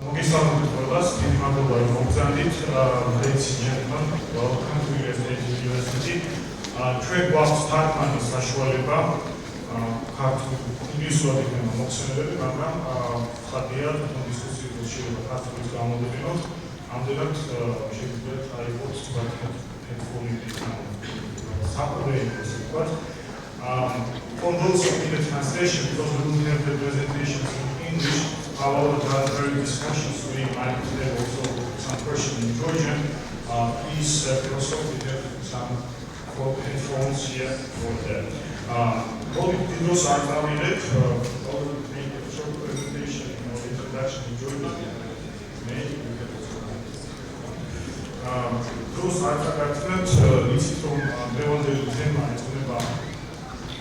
მოგესალმებით ყველას, დიდი მადლობა რომ მოგზავნით. Ladies and gentlemen, welcome to University. ჩვენ გვაქვს თარგმანის საშუალება ქართულ ინგლისურად იქნება მოხსენებები, მაგრამ ხადია დისკუსიის შეიძლება ქართულით გამოდევინოთ. ამდენად შეგვიძლია აიღოთ თექნოლოგიური საყურებელი ესე ვთქვათ. For those in the translation, because we don't have the presentations in English, our very discussions we might have also some questions in Georgian. Please also we have some headphones here for that. Did those are valid? Already made a short presentation or introduction in Georgian. Those are გაგაცნოთ იცით რომ დღევანდელი თემა ეძღვნება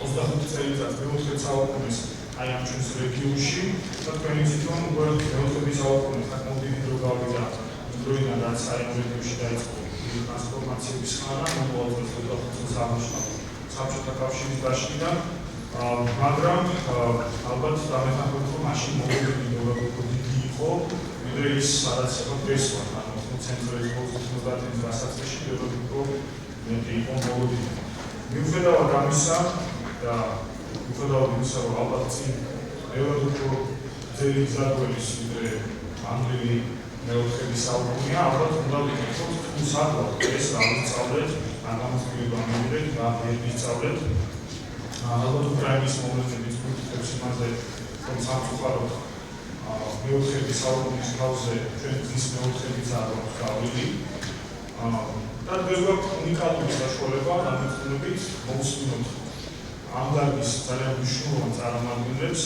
25 წელიწადს მეოთხე საუკუნის აი ამ ჩვენს რეგიონში და თქვენ იცით რომ უკვე მეოთხე საუკუნის საკმაოდ დიდი დრო გავიდა დროიდან რაც აი ამ რეგიონში დაიწყო ტრანსფორმაციების ხანა მომავალ წელს საბჭოთა კავშირის დაშლიდან მაგრამ ალბათ დამეთანხმებით რომ მაშინ მოვიდები როგორ დიდი იყო ვიდრე ის სადაც იყო დღესვე ცენტრალური პოზიციების დასაწყისში ევროპო მეტი იყო მოლოდინი. მიუხედავად ამისა და მიუხედავად იმისა, რომ ალბათ წინ ევროპო ძელი გზადველის ვიდრე ანგლიური მეოთხე საუკუნეა, ალბათ უნდა ვიკითხოთ თუ სადღაც ეს ავისწავლეთ, აღმოსავლეთ ამერიკით და ვისწავლეთ. ალბათ უკრაინის მოვლენების კულტურების იმაზე, რომ სამწუხაროდ მეოთხე საუკუნის თავზე ჩვენ წლის მეოთხეებიც არ გვაქვს გავლილი და დღეს გვაქვს უნიკალური საშუალება დამოუკიდებლობით მოვსმინოთ ამ დარგის ძალიან მნიშვნელოვან წარმომადგენლებს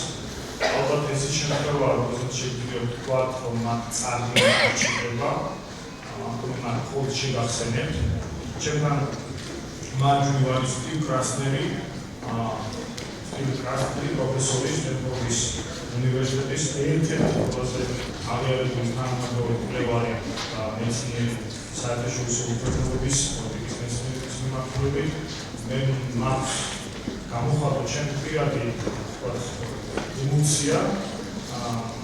ალბათ ეს ის შემთხვევაა როდესაც შეგვიძლია ვთქვათ რომ მათ წარმატება რჩება მათ ხოლმე შეგახსენებთ ჩემთან მარჯვნივ არის სტივ კრასნერი პროფესორი სტენფორდის უნივერსიტეტის ერთ-ერთი ყველაზე აღიარებული თანამედროვე მკვლევარი და მეცნიერი საერთაშორისო ურთიერთობების პოლიტიკის მეცნიერების მიმართულებით. მე მაქვს გამოხატვა ჩემი პირადი ემოცია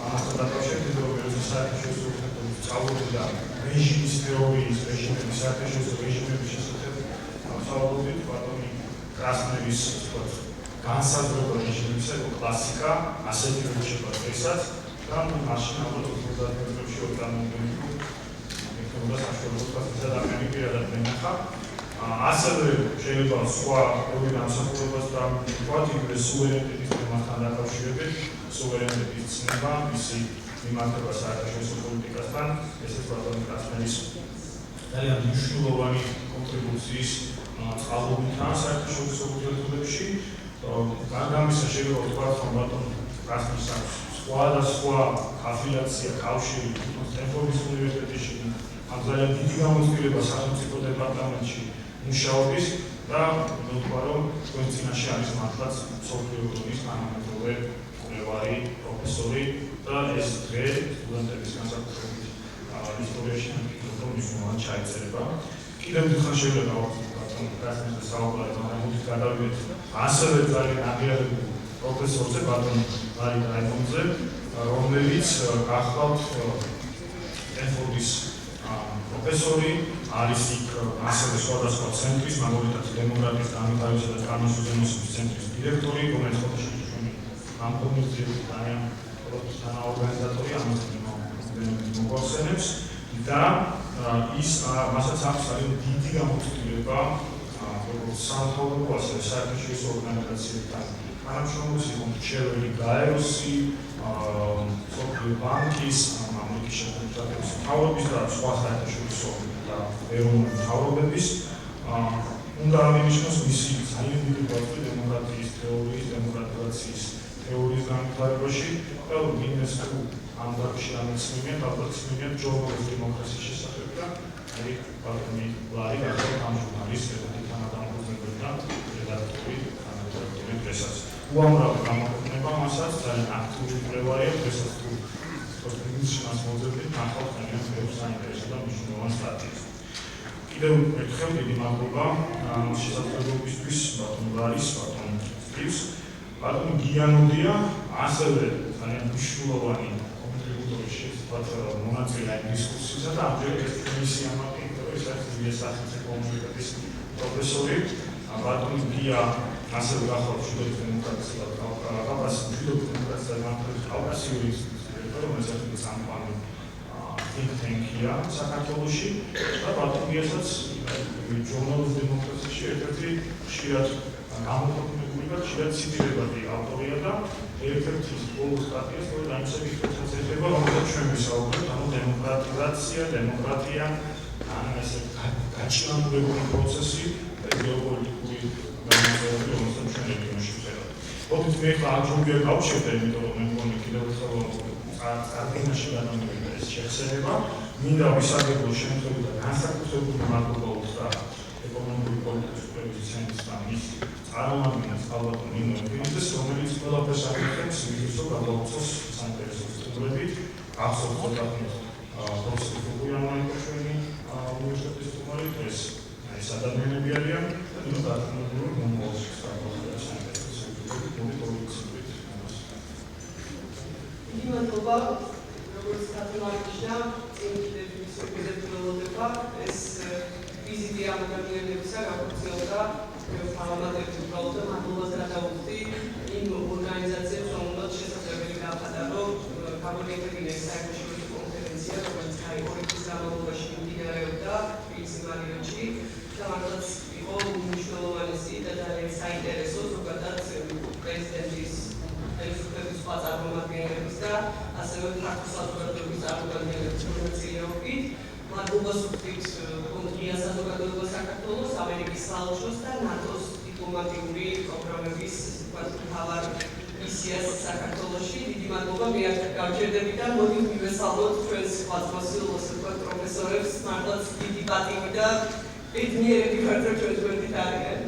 ამასთან დაკავშირებით, რომ საერთაშორისო ურთიერთობების სწავლობდი და რეჟიმის თეორიის, რეჟიმების საერთაშორისო რეჟიმების შესახებ ვსაუბრობთ ბატონი კრასნერის განსაზღვრება რეჟიმისა და კლასიკა ასეთი რჩება დღესაც და მაშინ ალბათ 90 წლებში ორგანიზებული მექანიზმის საშუალებას ადამიანი პირადად მენახა. ასევე შეიძლება სხვა ორი განსაკუთრებას და ვთქვათ იმ სუვერენიტეტის თემასთან დაკავშირებით, სუვერენიტეტის ცნება, მისი მიმართება საერთაშორისო პოლიტიკასთან, ესეც ბატონი კრასნერის ძალიან მნიშვნელოვანი კონტრიბუციის წყალობითაა საერთაშორისო ურთიერთობებში. გამისა შეიძლება ვთქვათ, რომ ბატონ კრასნერს აქვს სხვადასხვა აფილიაცია კავშირი სტენფორდის უნივერსიტეტიში, ძალიან დიდი გამოცდილება სახელმწიფო დეპარტამენტში მუშაობის და ვთქვა, რომ თქვენ წინაშე არის მართლაც მსოფლიო ევროპის თანამედროვე მკვლევარი, პროფესორი და ეს დღე სტუდენტების განსაკუთრებით ისტორიაში რომ მნიშვნელოვანი ჩაიწერება. კიდევ ერთხელ შეიძლება კრასნერს საუბარი მომენტით გადავიდეთ ასევე ძალიან აღიარებულ პროფესორზე ბატონ ლარი დაიმონდზე, რომელიც გახლავთ სტენფორდის პროფესორი, არის იქ ასევე სხვადასხვა ცენტრის, მაგალითად დემოკრატიის განვითარებისა და კანონშემოსების ცენტრის დირექტორი, რომელიც ხოთში ჩვენი ამ კომიტეტის ძალიან თანაორგანიზატორი, ამიტომ მოგვახსენებს და ის მასაც აქვს ძალიან დიდი გამოცდილება როგორც სამთავრობო ასევე საერთაშორისო ორგანიზაციებთან თანამშრომლობის, იყო მრჩეველი გაეროსი, მსოფლიო ბანკის, ამერიკის შეერთებული შტატების მთავრობის და სხვა საერთაშორისო და ეროვნული მთავრობების. უნდა აღინიშნოს მისი ძალიან დიდი ღვაწლი დემოკრატიის თეორიის, დემოკრატიზაციის თეორიის განვითარებაში და ვინმეს თუ ამ დარგში ამეცნიერებთ, ალბათ ცნობიერთ ჯორნალისტ დემოკრატიის შესახებ და აი ბატონი ლარი გახლავთ ამ ჟურნალის თანადამფუძნებელი და რედაქტორი თანადამფუძნებელი დღესაც. უამრავი გამოქვეყნება მასაც ძალიან აქტიური მკვლევარია, დღესაც თუ ინგლისში მას მოძებნით, ნახავთ ძალიან ბევრ საინტერესო და მნიშვნელოვან სტატიას. კიდევ ერთხელ დიდი მადლობა შესაძლებლობისთვის ბატონ ლარის, ბატონ სტივს. ბატონი გიანოდია ასევე ძალიან მნიშვნელოვანი კონტრიბუტორი შეგვიძლია მონაწილე ამ დისკუსიისა და ამჯერად ეს მისი ამაყი ის არის ილიას სახელმწიფო უნივერსიტეტის პროფესორი ბატონი გია ასევე გახავთ შიდობის დემოკრატია კავკასიური ინსტიტუტი რომელიც სამყარო think tank-ია საქართველოში და ბატონიასაც ჟურნალის დემოკრატიაში ერთ-ერთი ხშირად გამოქვეყნებული და ხშირად ციტირებადი ავტორია და ერთ-ერთი ბოლო სტატიას რო დაიმსახურა ეხება რომელსაც ჩვენ ვისაუბრებთ ანუ დემოკრატია ან ესე გაჩვენებული პროცესი გეოპოლიტიკური განმავლობაში რომელსაც ჩვენ რეგიონში ვხედავთ. Ოდით მე ხა აჯობია გავშევდა იმიტომ რომ მე მგონი კიდევ ერთხელ წარდგენაში გადამოვიდა ეს შეხსენება მინდა ვისაგებო შემთხვევით და განსაკუთრებული მადლობა უთხრა ეკონომიკური პოლიტიკის უფლებების ცენტრის და მის წარმომადგენელს ალბათ მინიმუმის რომელიც ყველაფერს აკეთებს იმისო გადაუწოს საინტერესო სტუმრებით ახსოვს ხოთახნით პროფესორები ამაიკოშვენი უნივერსიტეტის სტუმარი ეს ადამიანები არიან და ნუ დათანადებული მომავალში საკუთარ საინტერესო პოლიტიკურ მადლობა, როგორც გათვალისწინებდა, წინდების უპირატესობა ეს ვიზიტი ამ ადამიანებისა გაგრძელდა პარლამენტის უბრალოდ მადლობას გადავუხდი იმ ორგანიზაციებს, რომელთაც შესაძლებელი გახადა, რომ გამონეკებინეს საერთაშორისო კონფერენცია, რომელიც გაიგო ის განმავლობაში მიმდინარეობდა პრინციპალიაში და მართლაც იყო მნიშვნელოვანი და ძალიან საინტერესო ზოგადად პრეზიდენტის ხელისუფლების პატარომადგენლების და ასევე ქართულ საზოგადოების წარმომადგენლების მონაწილეობით. მადლობას ვუხდით კონტრია საზოგადოება საქართველოს, ამერიკის საელჩოს და ნატოს დიპლომატიური პროგრამების მთავარ მისიას საქართველოში. დიდი მადლობა მე გავჩერდები და მოდით მივესალმოთ ჩვენს ხაზმასილოს პროფესორებს, მართლაც დიდი პატივი და ბედნიერები ვართ რომ ჩვენ გვერდით არიან.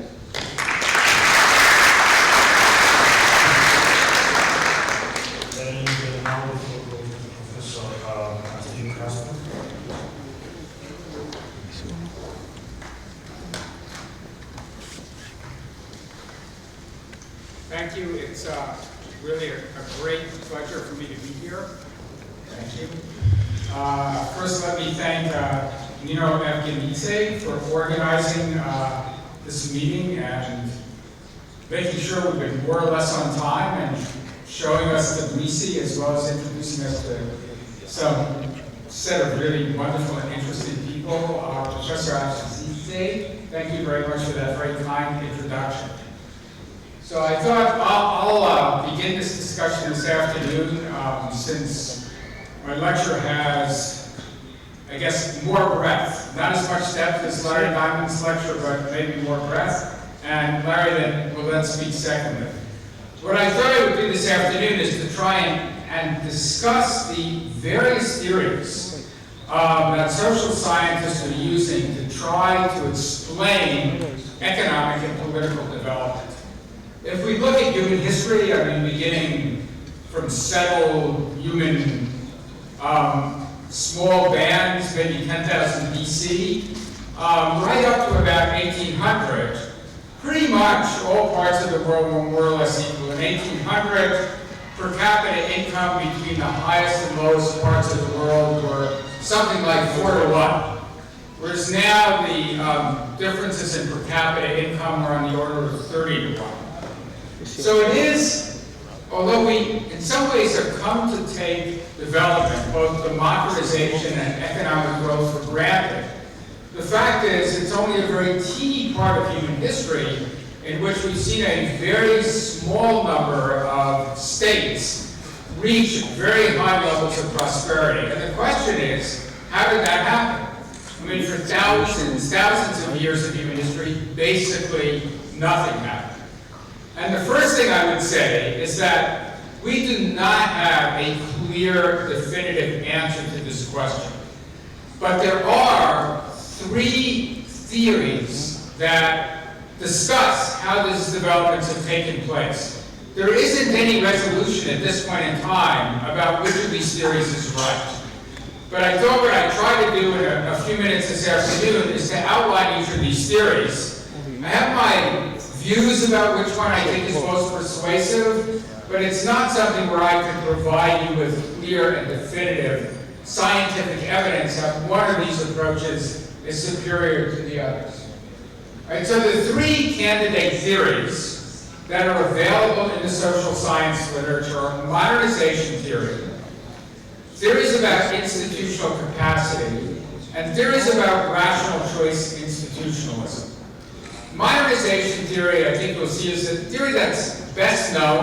Thank you. It's really a great pleasure for me to be here. Thank you. First, let me thank Nino Evgenidze for organizing this meeting and making sure we've been more or less on time and showing us the Tbilisi as well as introducing us to some set of really wonderful and interesting people. Professor Afrasidzé, thank you very much for that very kind introduction. So I thought I'll begin this discussion this afternoon since my lecture has, I guess, more breadth. Not as much depth as Larry Diamond's lecture, but maybe more breadth. And Larry will then speak secondly. What I thought I would do this afternoon is to try and discuss the various theories that social scientists are using to try to explain economic and political development. If we look at human history, I mean, beginning from settled human small bands, maybe 10,000 BC, right up to about 1800, pretty much all parts of the world were more or less equal. In 1800, per capita income between the highest and lowest parts of the world were something like 4 to 1. Whereas now the differences in per capita income are on the order of 30 to 1. So it is, although we in some ways have come to take development, both democratization and economic growth for granted, the fact is it's only a very teeny part of human history in which we've seen a very small number of states reach very high levels of prosperity. And the question is, how did that happen? I mean, for thousands of years of human history, basically nothing happened. And the first thing I would say is that we do not have a clear, definitive answer to this question. But there are 3 theories that discuss how these developments have taken place. There isn't any resolution at this point in time about which of these theories is right. But I thought what I'd try to do in a few minutes this afternoon is to outline each of these theories. I have my views about which one I think is most persuasive, but it's not something where I can provide you with clear and definitive scientific evidence that one of these approaches is superior to the others. All right, so the three candidate theories that are available in the social science literature are modernization theory, theories about institutional capacity, and theories about rational choice institutionalism. Modernization theory, I think you'll see, is a theory that's best known,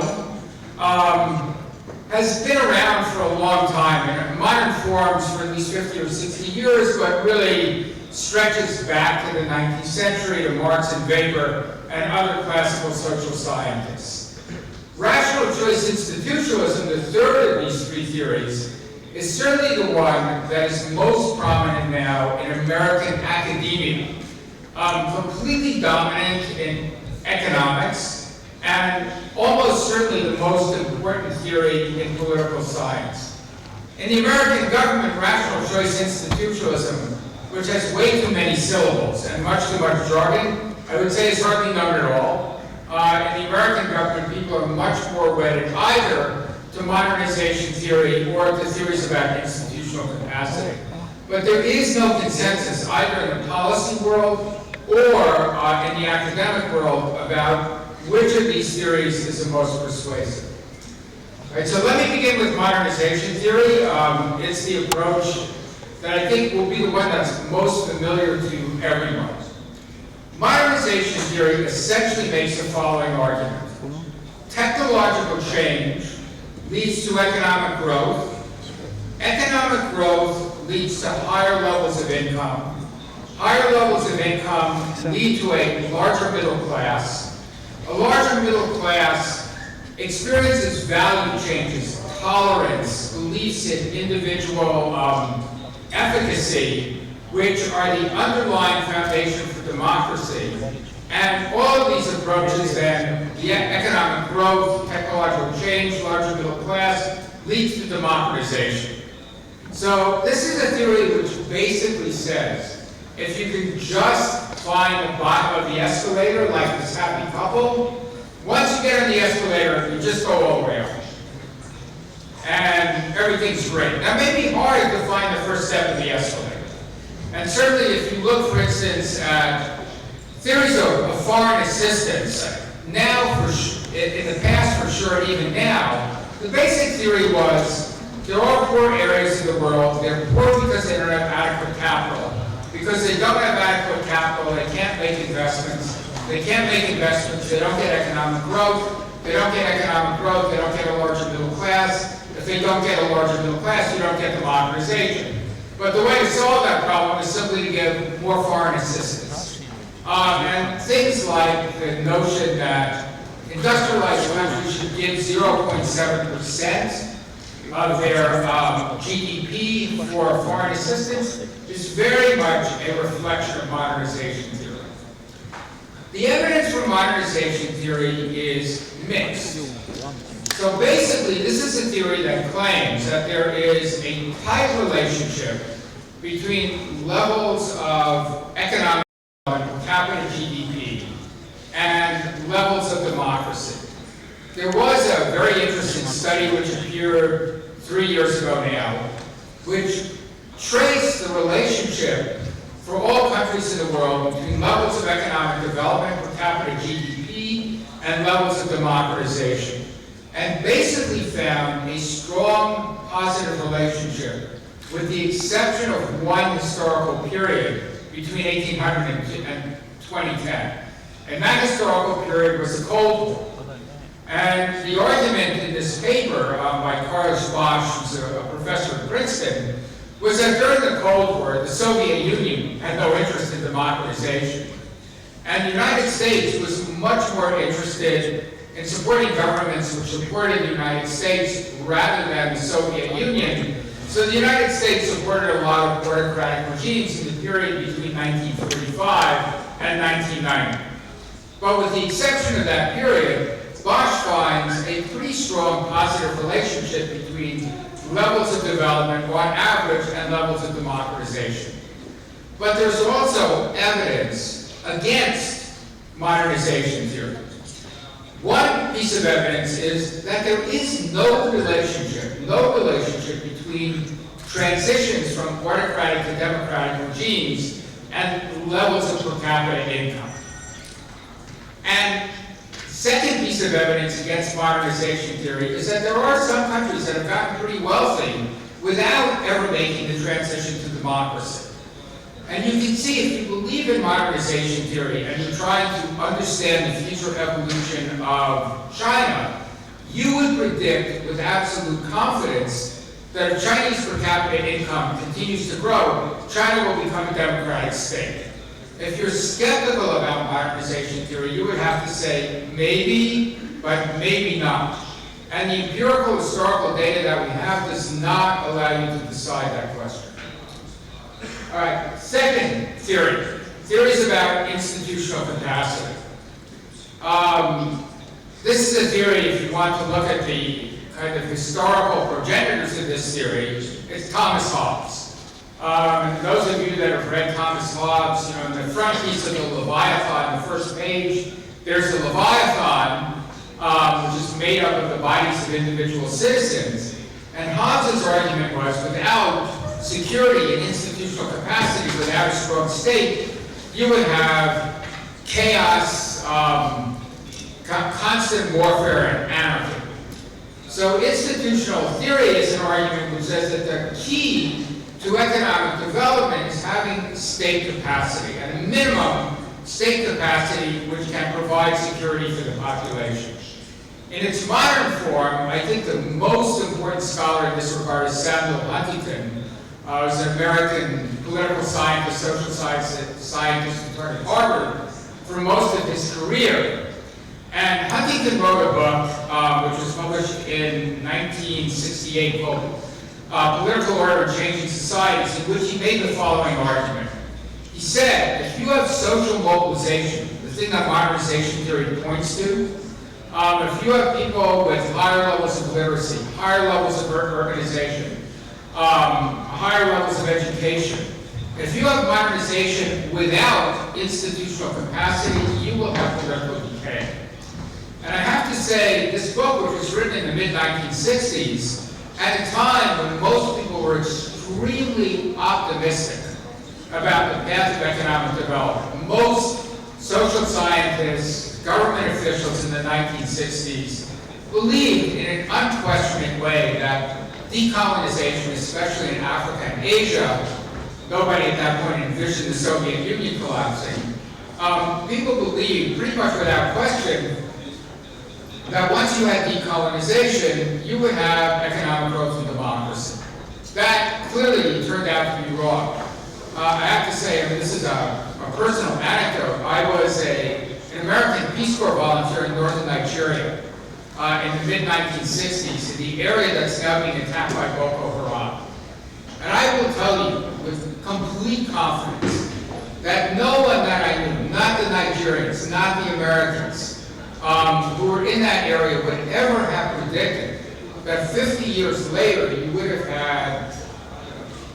has been around for a long time in modern forms for at least 50 or 60 years, but really stretches back to the 19th century to Marx and Weber and other classical social scientists. Rational choice institutionalism, the third of these three theories, is certainly the one that is most prominent now in American academia, completely dominant in economics, and almost certainly the most important theory in political science. In the American government, rational choice institutionalism, which has way too many syllables and much too much jargon, I would say is hardly known at all. In the American government, people are much more wedded either to modernization theory or to theories about institutional capacity. But there is no consensus either in the policy world or in the academic world about which of these theories is the most persuasive. All right, so let me begin with modernization theory. It's the approach that I think will be the one that's most familiar to everyone. Modernization theory essentially makes the following argument. Technological change leads to economic growth. Economic growth leads to higher levels of income. Higher levels of income lead to a larger middle class. A larger middle class experiences value changes, tolerance, beliefs in individual efficacy, which are the underlying foundation for democracy. And all of these approaches then, the economic growth, technological change, larger middle class, leads to democratization. So this is a theory which basically says, if you can just find the bottom of the escalator, like this happy couple, once you get on the escalator, you just go all the way up. And everything's great. Now, it may be hard to find the first step of the escalator. And certainly if you look, for instance, at theories of foreign assistance, now, in the past for sure, and even now, the basic theory was there are poor areas of the world. They're poor because they don't have adequate capital. Because they don't have adequate capital, they can't make investments. They can't make investments, they don't get economic growth. They don't get economic growth, they don't get a larger middle class. If they don't get a larger middle class, you don't get democratization. But the way to solve that problem is simply to give more foreign assistance. And things like the notion that industrialized countries should give 0.7% of their GDP for foreign assistance is very much a reflection of modernization theory. The evidence for modernization theory is mixed. So basically, this is a theory that claims that there is a tight relationship between levels of economic per capita GDP and levels of democracy. There was a very interesting study which appeared 3 years ago now, which traced the relationship for all countries in the world between levels of economic development per capita GDP and levels of democratization, and basically found a strong positive relationship with the exception of one historical period between 1800 and 2010. And that historical period was the Cold War. And the argument in this paper by Carlos Bosch, who's a professor at Princeton, was that during the Cold War, the Soviet Union had no interest in democratization. And the United States was much more interested in supporting governments which supported the United States rather than the Soviet Union. So the United States supported a lot of autocratic regimes in the period between 1945 and 1990. But with the exception of that period, Bosch finds a pretty strong positive relationship between levels of development on average and levels of democratization. But there's also evidence against modernization theory. One piece of evidence is that there is no relationship between transitions from autocratic to democratic regimes and levels of per capita income. And second piece of evidence against modernization theory is that there are some countries that have gotten pretty wealthy without ever making the transition to democracy. And you can see, if you believe in modernization theory and you're trying to understand the future evolution of China, you would predict with absolute confidence that if Chinese per capita income continues to grow, China will become a democratic state. If you're skeptical about modernization theory, you would have to say maybe, but maybe not. And the empirical historical data that we have does not allow you to decide that question. All right, second theory. Theories about institutional capacity. This is a theory, if you want to look at the kind of historical progenitors of this theory, it's Thomas Hobbes. Those of you that have read Thomas Hobbes, you know, in the front piece of the Leviathan, the first page, there's the Leviathan, which is made up of the bodies of individual citizens. And Hobbes' argument was, without security and institutional capacity, without a strong state, you would have chaos, constant warfare, and anarchy. So institutional theory is an argument which says that the key to economic development is having state capacity, at a minimum, state capacity which can provide security for the population. In its modern form, I think the most important scholar in this regard is Samuel Huntington, who's an American political scientist, social scientist who taught at Harvard for most of his career. And Huntington wrote a book which was published in 1968 called Political Order and Changing Societies, in which he made the following argument. He said, if you have social mobilization, the thing that modernization theory points to, if you have people with higher levels of literacy, higher levels of organization, higher levels of education, if you have modernization without institutional capacity, you will have political decay. And I have to say, this book, which was written in the mid-1960s, at a time when most people were extremely optimistic about the path of economic development. Most social scientists, government officials in the 1960s believed in an unquestioning way that decolonization, especially in Africa and Asia, nobody at that point envisioned the Soviet Union collapsing. People believed, pretty much without question, that once you had decolonization, you would have economic growth and democracy. That clearly turned out to be wrong. I have to say, I mean, this is a personal anecdote. I was an American Peace Corps volunteer in northern Nigeria in the mid-1960s, in the area that's now being attacked by Boko Haram. And I will tell you with complete confidence that no one that I knew, not the Nigerians, not the Americans, who were in that area would ever have predicted that 50 years later you would have had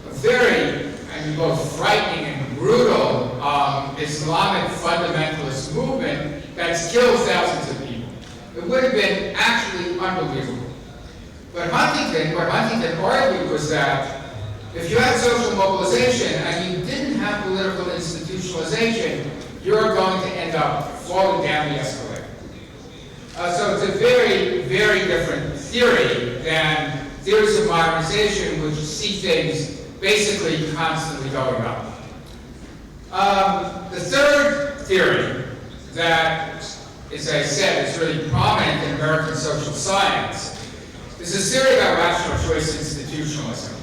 a very, I mean, both frightening and brutal Islamic fundamentalist movement that's killed thousands of people. It would have been actually unbelievable. But what Huntington argued was that if you had social mobilization and you didn't have political institutionalization, you're going to end up falling down the escalator. So it's a very, very different theory than theories of modernization, which see things basically constantly going up. The third theory that, as I said, is really prominent in American social science is a theory about rational choice institutionalism.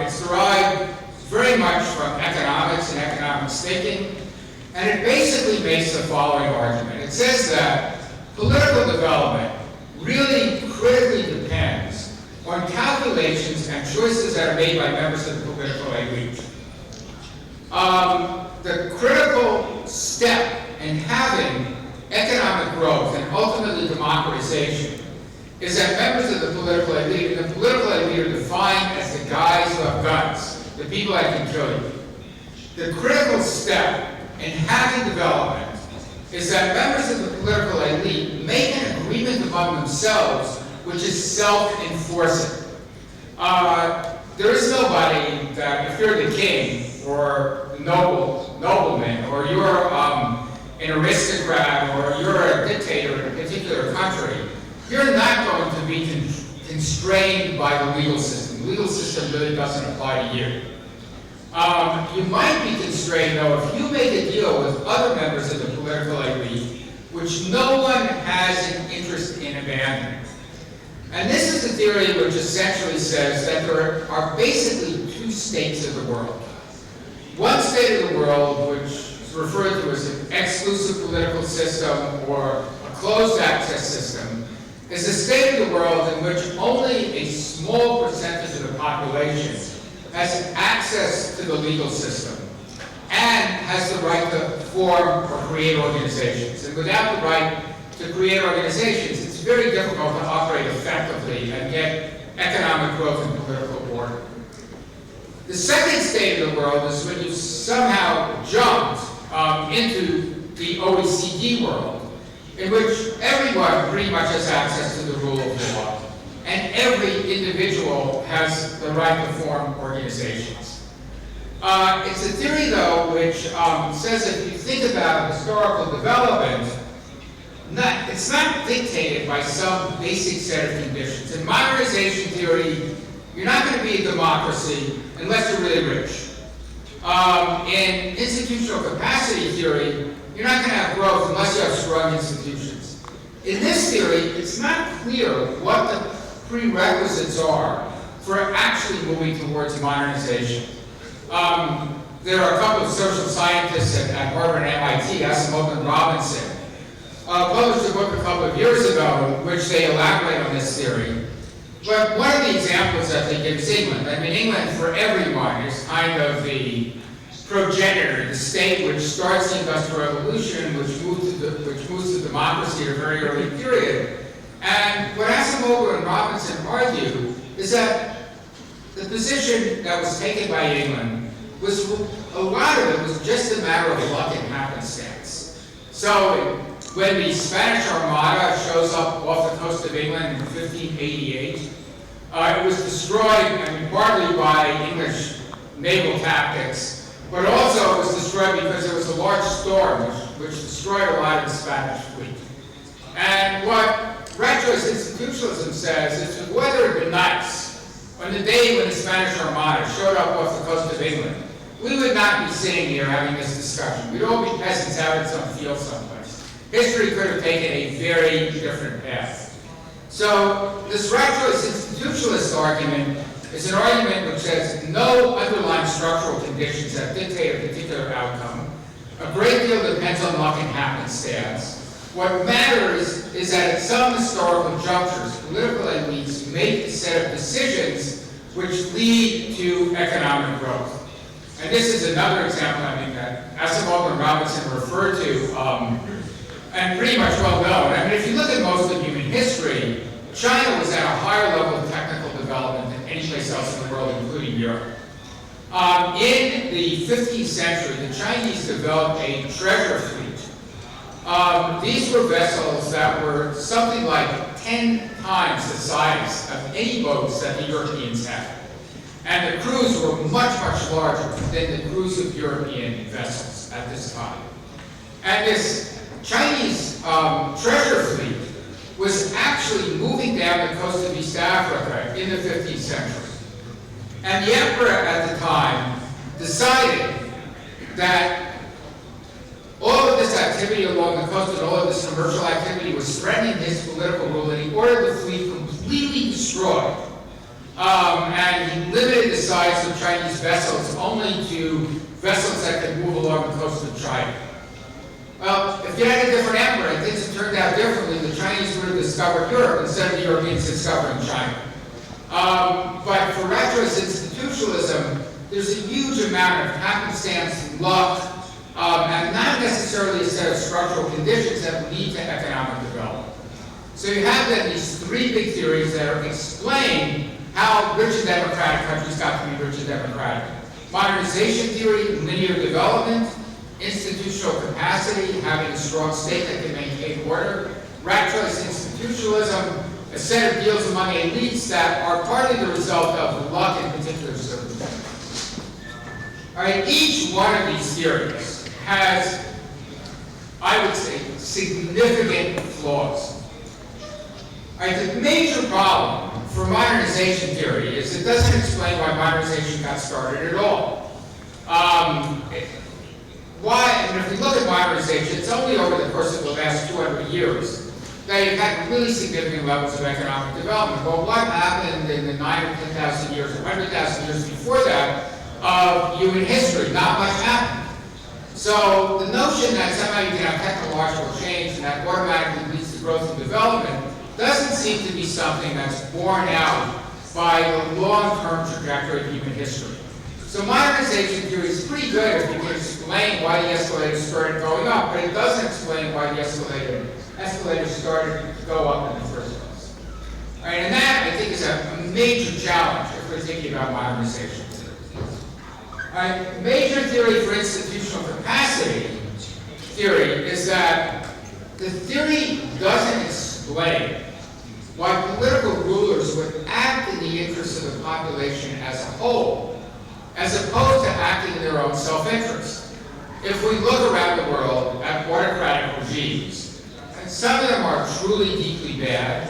It's derived very much from economics and economics thinking, and it basically makes the following argument. It says that political development really critically depends on calculations and choices that are made by members of the political elite. The critical step in having economic growth and ultimately democratization is that members of the political elite, and the political elite are defined as the guys who have guns, the people that can kill you. The critical step in having development is that members of the political elite make an agreement among themselves which is self-enforcing. There is nobody that, if you're the king or the nobleman, or you're an aristocrat, or you're a dictator in a particular country, you're not going to be constrained by the legal system. The legal system really doesn't apply to you. You might be constrained, though, if you make a deal with other members of the political elite, which no one has an interest in abandoning. And this is a theory which essentially says that there are basically two states of the world. One state of the world, which is referred to as an exclusive political system or a closed access system, is a state of the world in which only a small percentage of the population has access to the legal system and has the right to form or create organizations. And without the right to create organizations, it's very difficult to operate effectively and get economic growth and political order. The second state of the world is when you somehow jumped into the OECD world, in which everyone pretty much has access to the rule of law, and every individual has the right to form organizations. It's a theory, though, which says if you think about historical development, it's not dictated by some basic set of conditions. In modernization theory, you're not going to be a democracy unless you're really rich. In institutional capacity theory, you're not going to have growth unless you have strong institutions. In this theory, it's not clear what the prerequisites are for actually moving towards modernization. There are a couple of social scientists at Harvard and MIT, Asimov and Robinson, published a book a couple of years ago in which they elaborate on this theory. But one of the examples that they give is England. I mean, England for everyone is kind of the progenitor, the state which starts the Industrial Revolution, which moves to democracy at a very early period. And what Asimov and Robinson argue is that the position that was taken by England was, a lot of it was just a matter of luck and happenstance. So when the Spanish Armada shows up off the coast of England in 1588, it was destroyed, I mean, partly by English naval tactics, but also it was destroyed because there was a large storm which destroyed a lot of the Spanish fleet. And what retroist institutionalism says is that whether it had been nice on the day when the Spanish Armada showed up off the coast of England, we would not be sitting here having this discussion. We'd all be peasants out in some field someplace. History could have taken a very different path. So this retroist institutionalist argument is an argument which says no underlying structural conditions that dictate a particular outcome. A great deal depends on luck and happenstance. What matters is that at some historical junctures, political elites make a set of decisions which lead to economic growth. And this is another example, I think, that Asimov and Robinson refer to, and pretty much well known. I mean, if you look at most of human history, China was at a higher level of technical development than any place else in the world, including Europe. In the 15th century, the Chinese developed a treasure fleet. These were vessels that were something like 10 times the size of any boats that the Europeans had. And the crews were much, much larger than the crews of European vessels at this time. And this Chinese treasure fleet was actually moving down the coast of East Africa in the 15th century. And the emperor at the time decided that all of this activity along the coast and all of this commercial activity was threatening his political rule, and he ordered the fleet completely destroyed. And he limited the size of Chinese vessels only to vessels that could move along the coast of China. Well, if you had a different emperor and things had turned out differently, the Chinese would have discovered Europe instead of the Europeans discovering China. But for retroist institutionalism, there's a huge amount of happenstance, luck, and not necessarily a set of structural conditions that lead to economic development. So you have then these three big theories that are explain how rich and democratic countries got to be rich and democratic. Modernization theory, linear development, institutional capacity, having a strong state that can maintain order, rat choice institutionalism, a set of deals among elites that are partly the result of luck in particular circumstances. All right, each one of these theories has, I would say, significant flaws. All right, the major problem for modernization theory is it doesn't explain why modernization got started at all. If we look at modernization, it's only over the course of the last 200 years that you've had really significant levels of economic development. But what happened in the 9,000 or 10,000 years or 100,000 years before that of human history? Not much happened. So the notion that somehow you can have technological change and that automatically leads to growth and development doesn't seem to be something that's borne out by the long-term trajectory of human history. So modernization theory is pretty good if you can explain why the escalator started going up, but it doesn't explain why the escalator started to go up in the first place. All right, and that, I think, is a major challenge if we're thinking about modernization theory. All right, major theory for institutional capacity theory is that the theory doesn't explain why political rulers would act in the interest of the population as a whole, as opposed to acting in their own self-interest. If we look around the world at autocratic regimes, and some of them are truly deeply bad,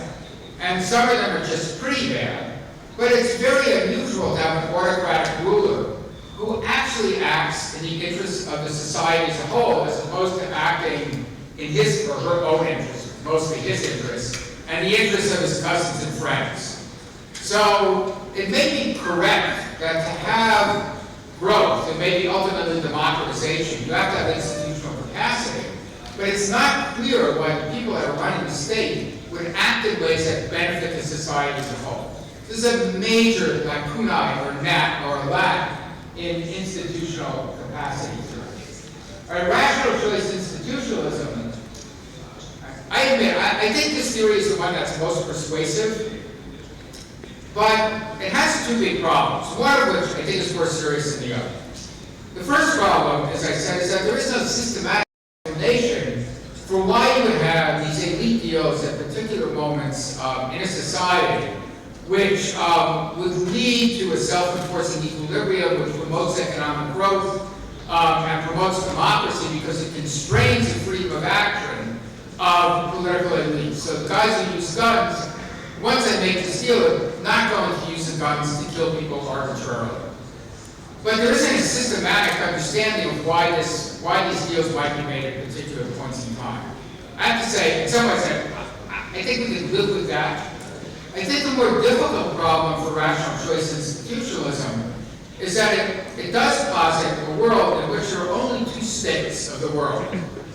and some of them are just pretty bad, but it's very unusual to have an autocratic ruler who actually acts in the interest of the society as a whole, as opposed to acting in his or her own interest, mostly his interest, and the interests of his cousins and friends. So it may be correct that to have growth and maybe ultimately democratization, you have to have institutional capacity, but it's not clear why the people that are running the state would act in ways that benefit the society as a whole. This is a major lacunae or lack in institutional capacity theory. All right, rational choice institutionalism. I admit, I think this theory is the one that's most persuasive, but it has two big problems, one of which I think is more serious than the other. The first problem, as I said, is that there is no systematic explanation for why you would have these elite deals at particular moments in a society which would lead to a self-enforcing equilibrium which promotes economic growth and promotes democracy because it constrains the freedom of action of political elites. So the guys who use guns, once they make this deal, are not going to use the guns to kill people arbitrarily. But there isn't a systematic understanding of why these deals might be made at particular points in time. I have to say, in some ways, I think we can live with that. I think the more difficult problem for rational choice institutionalism is that it does posit a world in which there are only two states of the world.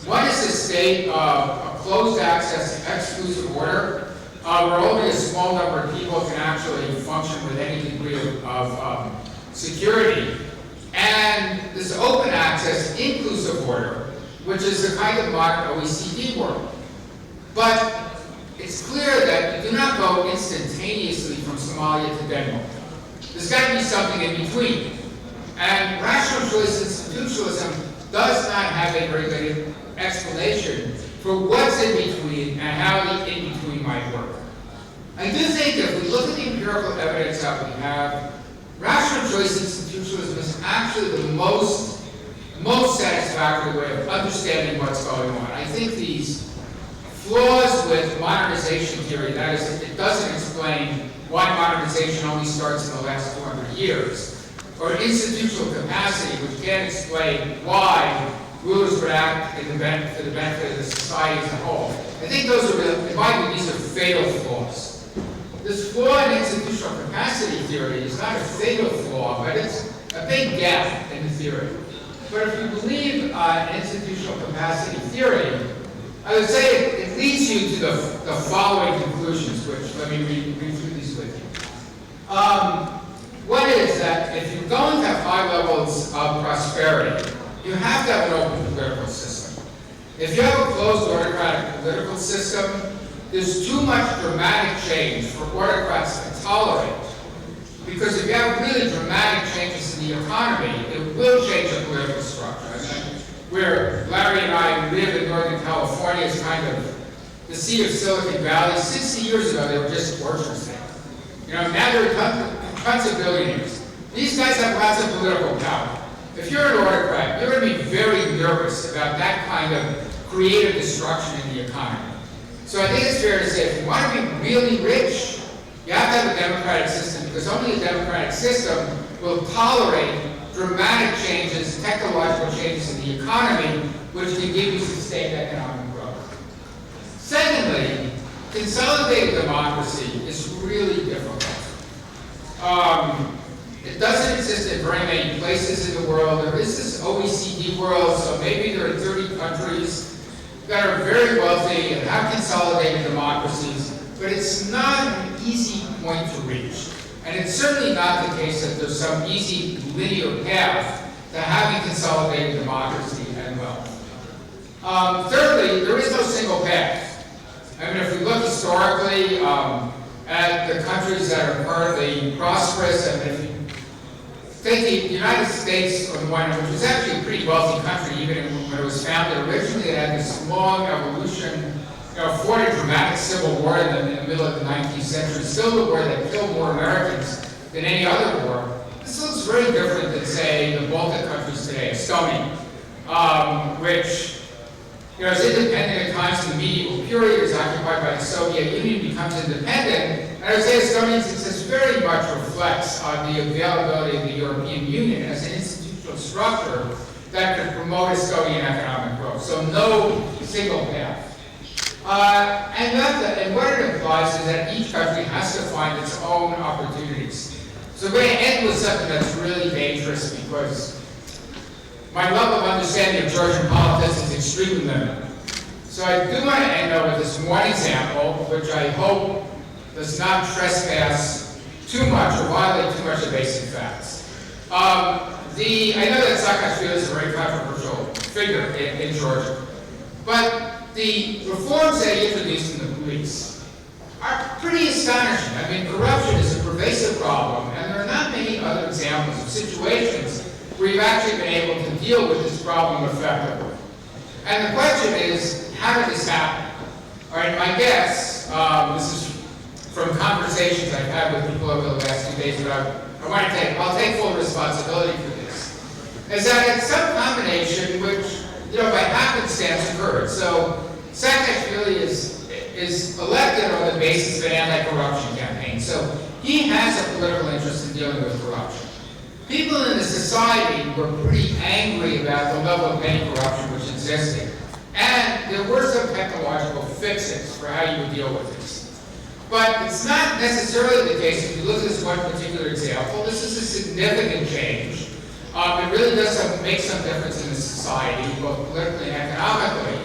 One is the state of closed access to exclusive order, where only a small number of people can actually function with any degree of security. And this open access, inclusive order, which is the kind of modern OECD world. But it's clear that you do not go instantaneously from Somalia to Denmark. There's got to be something in between. And rational choice institutionalism does not have a very good explanation for what's in between and how the in-between might work. I do think if we look at the empirical evidence that we have, rational choice institutionalism is actually the most satisfactory way of understanding what's going on. I think these flaws with modernization theory, that is, it doesn't explain why modernization only starts in the last 200 years, or institutional capacity, which can't explain why rulers would act for the benefit of the society as a whole. I think those are, in my view, these are fatal flaws. This flaw in institutional capacity theory is not a fatal flaw, but it's a big gap in the theory. But if you believe in institutional capacity theory, I would say it leads you to the following conclusions, which let me read through these with you. One is that if you're going to have high levels of prosperity, you have to have an open political system. If you have a closed autocratic political system, there's too much dramatic change for autocrats to tolerate. Because if you have really dramatic changes in the economy, it will change the political structure. where Larry and I live in Northern California is kind of the seat of Silicon Valley. 60 years ago, they were just orchards there. You know, now there are tons of billionaires. These guys have lots of political power. If you're an autocrat, you're going to be very nervous about that kind of creative destruction in the economy. So I think it's fair to say if you want to be really rich, you have to have a democratic system, because only a democratic system will tolerate dramatic changes, technological changes in the economy, which can give you sustained economic growth. Secondly, consolidated democracy is really difficult. It doesn't exist in very many places in the world. There is this OECD world, so maybe there are 30 countries that are very wealthy and have consolidated democracies, but it's not an easy point to reach. And it's certainly not the case that there's some easy linear path to having consolidated democracy and wealth. Thirdly, there is no single path. I mean, if we look historically at the countries that are currently prosperous, and if you take the United States on the one hand, which was actually a pretty wealthy country even when it was founded. Originally it had this long evolution, fought a dramatic civil war in the middle of the 19th century, still a war that killed more Americans than any other war. This looks very different than, say, the Baltic countries today, Estonia, which is independent at times in the medieval period, is occupied by the Soviet Union, becomes independent. And I would say Estonia's success very much reflects on the availability of the European Union as an institutional structure that can promote Estonian economic growth. So no single path. And what it implies is that each country has to find its own opportunities. So I'm going to end with something that's really dangerous, because my level of understanding of Georgian politics is extremely limited. So I do want to end up with this one example, which I hope does not trespass too much or violate too much of basic facts. I know that Saakashvili is a very controversial figure in Georgia, but the reforms that he introduced in the police are pretty astonishing. I mean, corruption is a pervasive problem, and there are not many other examples of situations where you've actually been able to deal with this problem effectively. And the question is, how did this happen? All right, my guess, this is from conversations I've had with people over the last few days, but I'll take full responsibility for this, is that it's some combination which, by happenstance occurred. So Saakashvili is elected on the basis of an anti-corruption campaign. So he has a political interest in dealing with corruption. People in the society were pretty angry about the level of petty corruption which existed. And there were some technological fixes for how you would deal with this. But it's not necessarily the case, if you look at this one particular example, this is a significant change. It really does make some difference in the society, both politically and economically.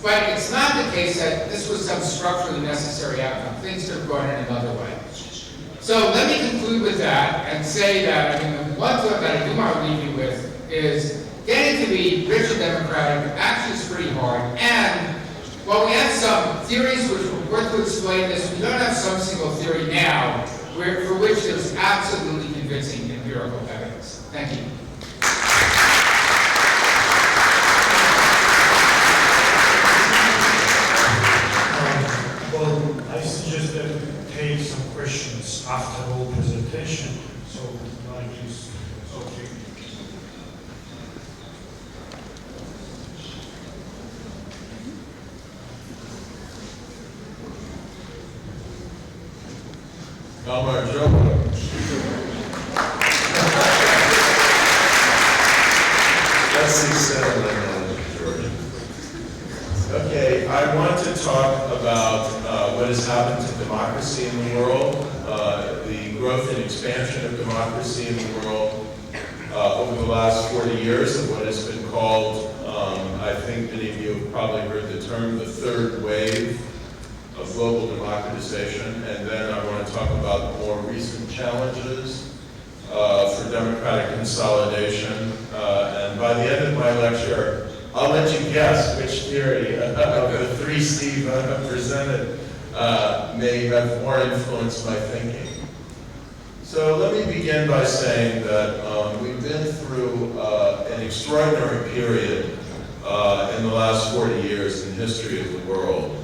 But it's not the case that this was some structurally necessary outcome. Things could have gone in another way. So let me conclude with that and say that, the one thought that I do want to leave you with is getting to be rich and democratic actually is pretty hard. And while we have some theories which were worth to explain this, we don't have some single theory now for which there's absolutely convincing empirical evidence. Thank you. Well, I suggest that we take some questions after the whole presentation. So, Lari, please. Okay. Okay, I want to talk about what has happened to democracy in the world, the growth and expansion of democracy in the world over the last 40 years of what has been called, I think many of you have probably heard the term, the third wave of global democratization. And then I want to talk about more recent challenges for democratic consolidation. And by the end of my lecture, I'll let you guess which theory of the three Steve presented may have more influenced my thinking. So let me begin by saying that we've been through an extraordinary period in the last 40 years in the history of the world,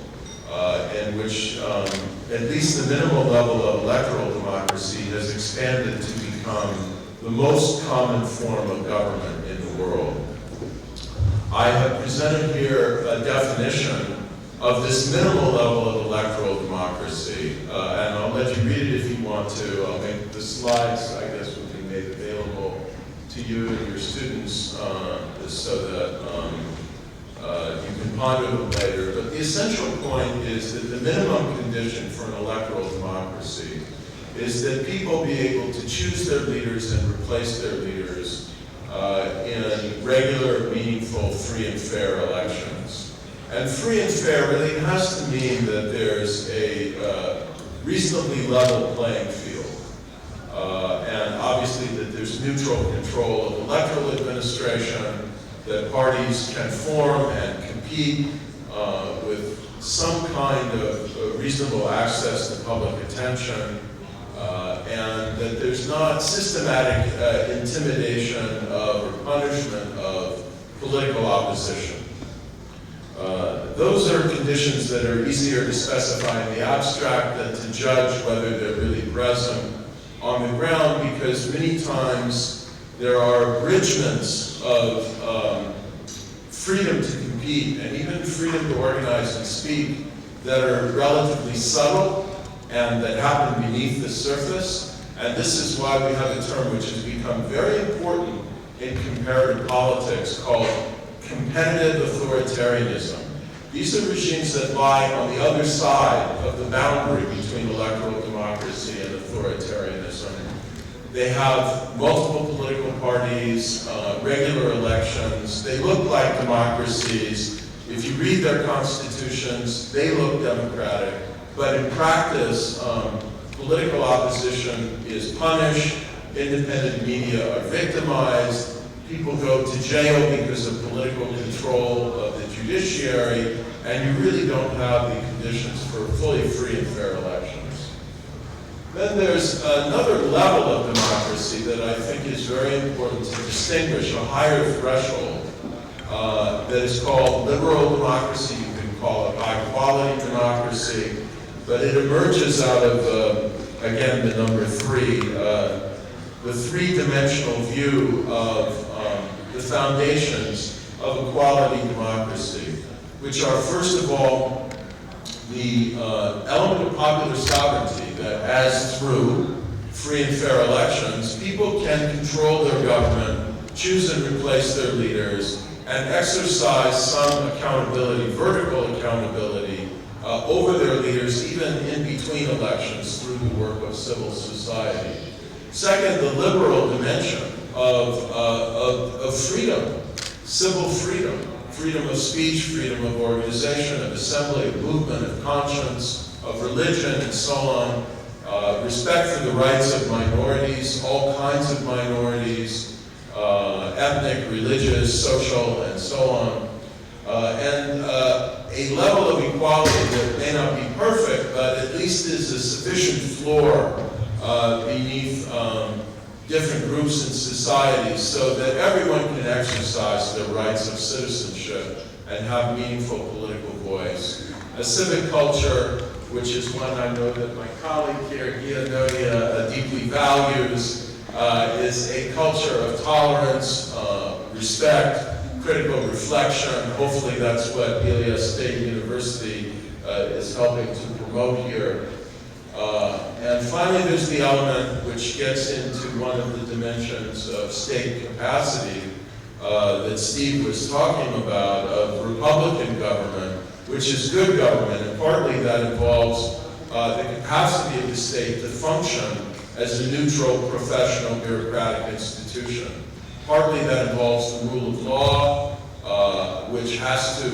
in which at least the minimal level of electoral democracy has expanded to become the most common form of government in the world. I have presented here a definition of this minimal level of electoral democracy, and I'll let you read it if you want to. I'll make the slides, I guess, will be made available to you and your students so that you can ponder them later. But the essential point is that the minimum condition for an electoral democracy is that people be able to choose their leaders and replace their leaders in regular, meaningful, free and fair elections. And free and fair really has to mean that there's a reasonably level playing field. And obviously that there's neutral control of electoral administration, that parties can form and compete with some kind of reasonable access to public attention, and that there's not systematic intimidation of or punishment of political opposition. Those are conditions that are easier to specify in the abstract than to judge whether they're really present on the ground, because many times there are abridgments of freedom to compete and even freedom to organize and speak that are relatively subtle and that happen beneath the surface. And this is why we have a term which has become very important in comparative politics called competitive authoritarianism. These are regimes that lie on the other side of the boundary between electoral democracy and authoritarianism. They have multiple political parties, regular elections. They look like democracies. If you read their constitutions, they look democratic. But in practice, political opposition is punished, independent media are victimized, people go to jail because of political control of the judiciary, and you really don't have the conditions for fully free and fair elections. Then there's another level of democracy that I think is very important to distinguish, a higher threshold that is called liberal democracy. You can call it high quality democracy, but it emerges out of, again, the number three, the three-dimensional view of the foundations of a quality democracy, which are, first of all, the element of popular sovereignty, that as through free and fair elections, people can control their government, choose and replace their leaders, and exercise some accountability, vertical accountability, over their leaders, even in between elections through the work of civil society. Second, the liberal dimension of freedom, civil freedom, freedom of speech, freedom of organization, of assembly, of movement, of conscience, of religion, and so on. Respect for the rights of minorities, all kinds of minorities, ethnic, religious, social, and so on. And a level of equality that may not be perfect, but at least is a sufficient floor beneath different groups in society so that everyone can exercise their rights of citizenship and have meaningful political voice. A civic culture, which is one I know that my colleague here, Noddiam, deeply values, is a culture of tolerance, respect, critical reflection. Hopefully that's what Ilias State University is helping to promote here. And finally, there's the element which gets into one of the dimensions of state capacity that Steve was talking about, of Republican government, which is good government, and partly that involves the capacity of the state to function as a neutral, professional, bureaucratic institution. Partly that involves the rule of law, which has to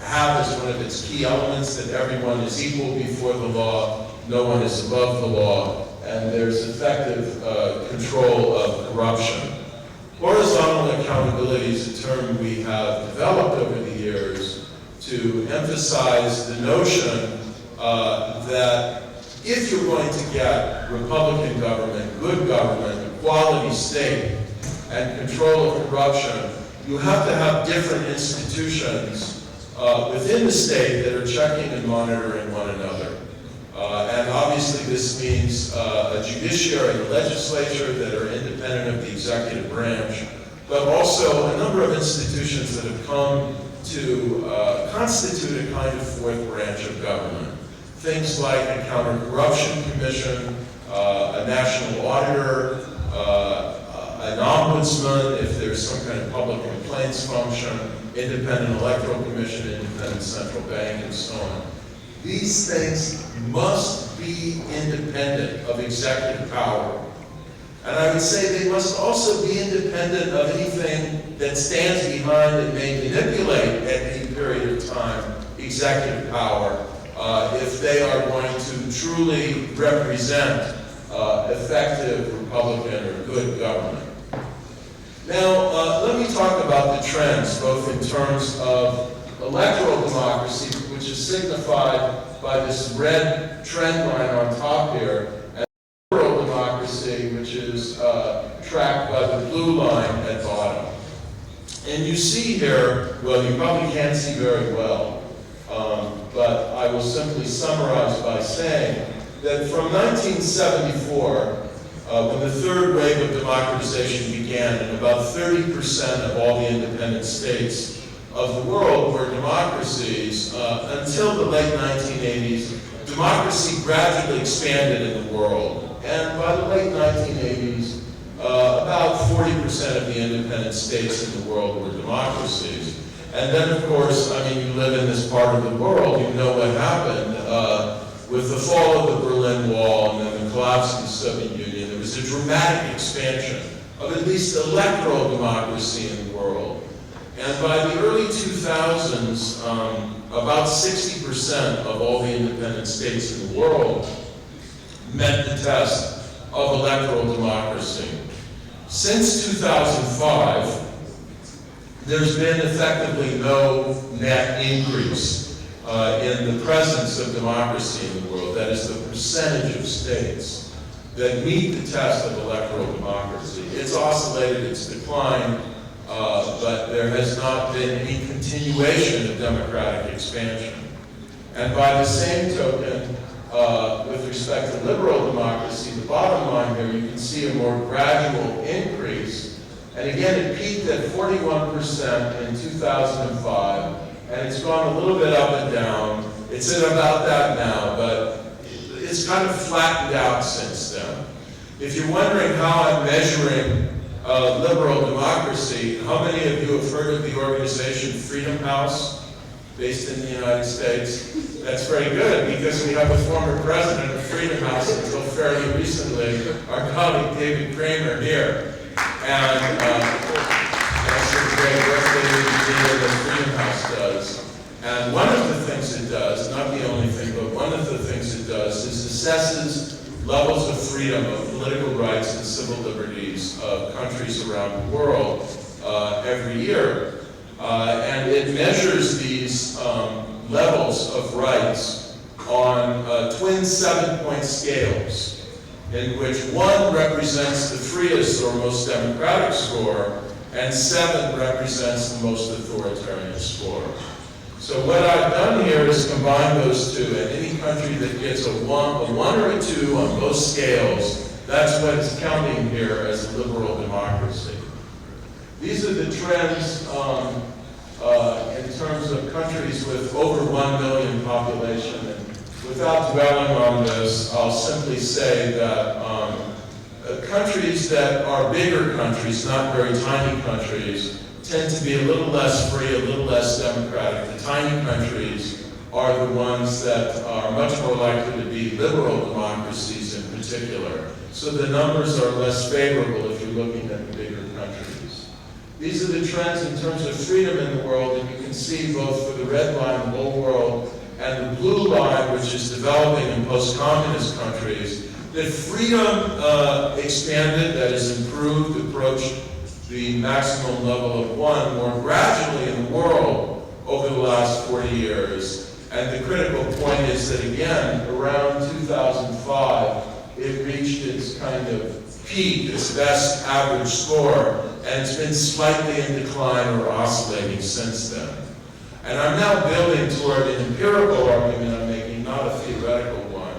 have as one of its key elements that everyone is equal before the law, no one is above the law, and there's effective control of corruption. Horizontal accountability is a term we have developed over the years to emphasize the notion that if you're going to get Republican government, good government, a quality state, and control of corruption, you have to have different institutions within the state that are checking and monitoring one another. And obviously this means a judiciary and a legislature that are independent of the executive branch, but also a number of institutions that have come to constitute a kind of fourth branch of government. Things like a counter-corruption commission, a national auditor, an ombudsman if there's some kind of public complaints function, independent electoral commission, independent central bank, and so on. These things must be independent of executive power. And I would say they must also be independent of anything that stands behind and may manipulate at any period of time executive power if they are going to truly represent effective Republican or good government. Now, let me talk about the trends, both in terms of electoral democracy, which is signified by this red trend line on top here, and liberal democracy, which is tracked by the blue line at bottom. And you see here, well, you probably can't see very well, but I will simply summarize by saying that from 1974, when the third wave of democratization began, and about 30% of all the independent states of the world were democracies, until the late 1980s, democracy gradually expanded in the world. And by the late 1980s, about 40% of the independent states in the world were democracies. And then, of course, I mean, you live in this part of the world, you know what happened with the fall of the Berlin Wall and then the collapse of the Soviet Union. There was a dramatic expansion of at least electoral democracy in the world. And by the early 2000s, about 60% of all the independent states in the world met the test of electoral democracy. Since 2005, there's been effectively no net increase in the presence of democracy in the world. That is the percentage of states that meet the test of electoral democracy. It's oscillated, it's declined, but there has not been any continuation of democratic expansion. And by the same token, with respect to liberal democracy, the bottom line here, you can see a more gradual increase. And again, it peaked at 41% in 2005, and it's gone a little bit up and down. It's at about that now, but it's kind of flattened out since then. If you're wondering how I'm measuring liberal democracy, how many of you have heard of the organization Freedom House, based in the United States? That's very good, because we have a former president of Freedom House until fairly recently, our colleague David Kramer here. And that's the great work that Freedom House does. And one of the things it does, not the only thing, but one of the things it does is assesses levels of freedom of political rights and civil liberties of countries around the world every year. And it measures these levels of rights on twin 7-point scales, in which 1 represents the freest or most democratic score, and 7 represents the most authoritarian score. So what I've done here is combine those two, and any country that gets a 1 or a 2 on both scales, that's what is counting here as a liberal democracy. These are the trends in terms of countries with over 1 million population. And without dwelling on this, I'll simply say that countries that are bigger countries, not very tiny countries, tend to be a little less free, a little less democratic. The tiny countries are the ones that are much more likely to be liberal democracies in particular. So the numbers are less favorable if you're looking at the bigger countries. These are the trends in terms of freedom in the world, and you can see both for the red line, the whole world, and the blue line, which is developing in post-communist countries, that freedom expanded, that is improved, approached the maximum level of 1 more gradually in the world over the last 40 years. And the critical point is that, again, around 2005, it reached its kind of peak, its best average score, and it's been slightly in decline or oscillating since then. And I'm now building toward an empirical argument I'm making, not a theoretical one,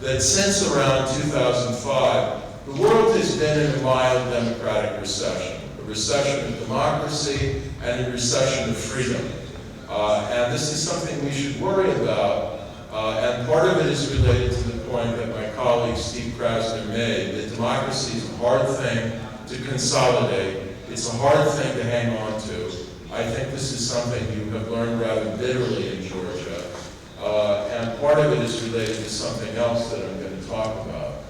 that since around 2005, the world has been in a mild democratic recession, a recession of democracy and a recession of freedom. And this is something we should worry about, and part of it is related to the point that my colleague Steve Krasner made, that democracy is a hard thing to consolidate. It's a hard thing to hang on to. I think this is something you have learned rather bitterly in Georgia, and part of it is related to something else that I'm going to talk about.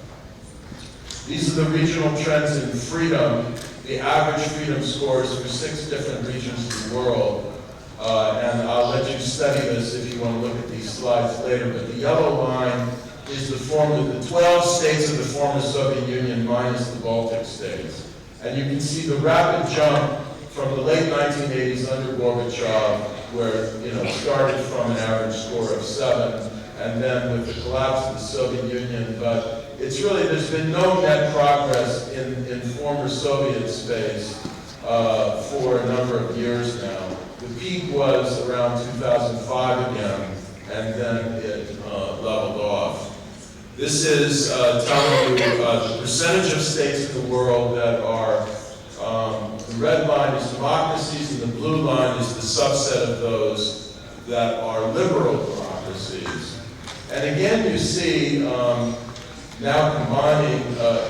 These are the regional trends in freedom, the average freedom scores for 6 different regions of the world. And I'll let you study this if you want to look at these slides later, but the yellow line is the 12 states of the former Soviet Union minus the Baltic states. And you can see the rapid jump from the late 1980s under Gorbachev, where it started from an average score of 7, and then with the collapse of the Soviet Union, but it's really, there's been no net progress in former Soviet space for a number of years now. The peak was around 2005 again, and then it leveled off. This is telling you the percentage of states in the world that are, the red line is democracies, and the blue line is the subset of those that are liberal democracies. And again, you see, now combining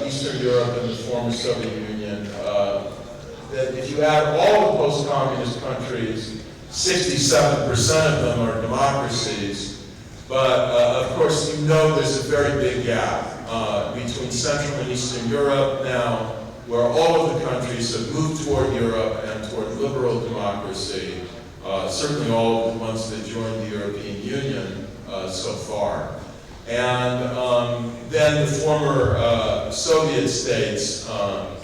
Eastern Europe and the former Soviet Union, that if you add all the post-communist countries, 67% of them are democracies. But of course, there's a very big gap between Central and Eastern Europe now, where all of the countries have moved toward Europe and toward liberal democracy, certainly all of the ones that joined the European Union so far. And then the former Soviet states,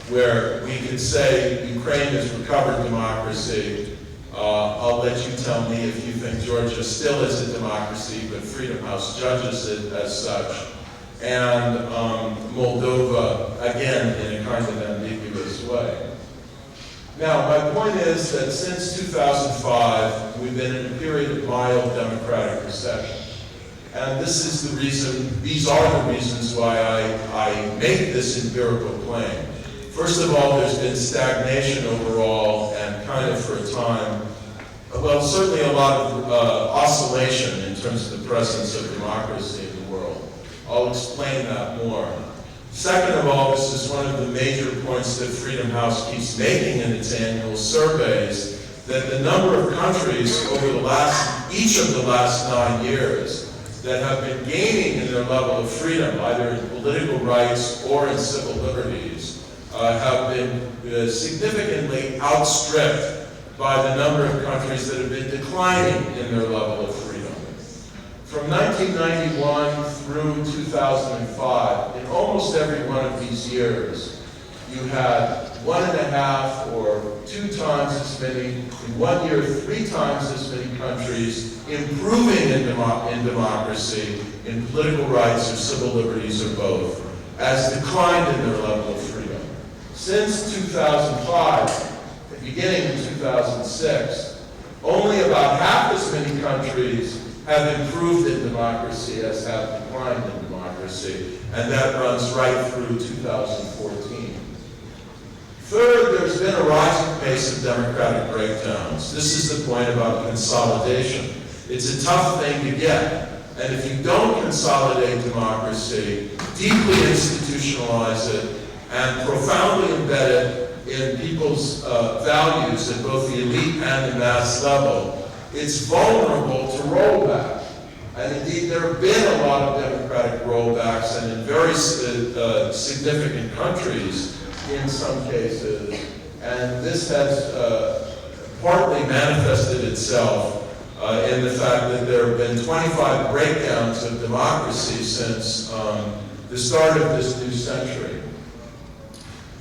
where we could say Ukraine has recovered democracy. I'll let you tell me if you think Georgia still is a democracy, but Freedom House judges it as such. And Moldova, again, in a kind of ambiguous way. Now, my point is that since 2005, we've been in a period of mild democratic recession. And this is the reason, these are the reasons why I make this empirical claim. First of all, there's been stagnation overall and kind of for a time, well, certainly a lot of oscillation in terms of the presence of democracy in the world. I'll explain that more. Second of all, this is one of the major points that Freedom House keeps making in its annual surveys, that the number of countries over each of the last 9 years that have been gaining in their level of freedom, either in political rights or in civil liberties, have been significantly outstripped by the number of countries that have been declining in their level of freedom. From 1991 through 2005, in almost every one of these years, you had 1.5 or 2 times as many, in 1 year, 3 times as many countries improving in democracy, in political rights or civil liberties or both, as declined in their level of freedom. Since 2005, beginning in 2006, only about half as many countries have improved in democracy as have declined in democracy, and that runs right through 2014. Third, there's been a rising pace of democratic breakdowns. This is the point about consolidation. It's a tough thing to get, and if you don't consolidate democracy, deeply institutionalize it, and profoundly embed it in people's values at both the elite and the mass level, it's vulnerable to rollback. And indeed, there have been a lot of democratic rollbacks, and in very significant countries in some cases. And this has partly manifested itself in the fact that there have been 25 breakdowns of democracy since the start of this new century.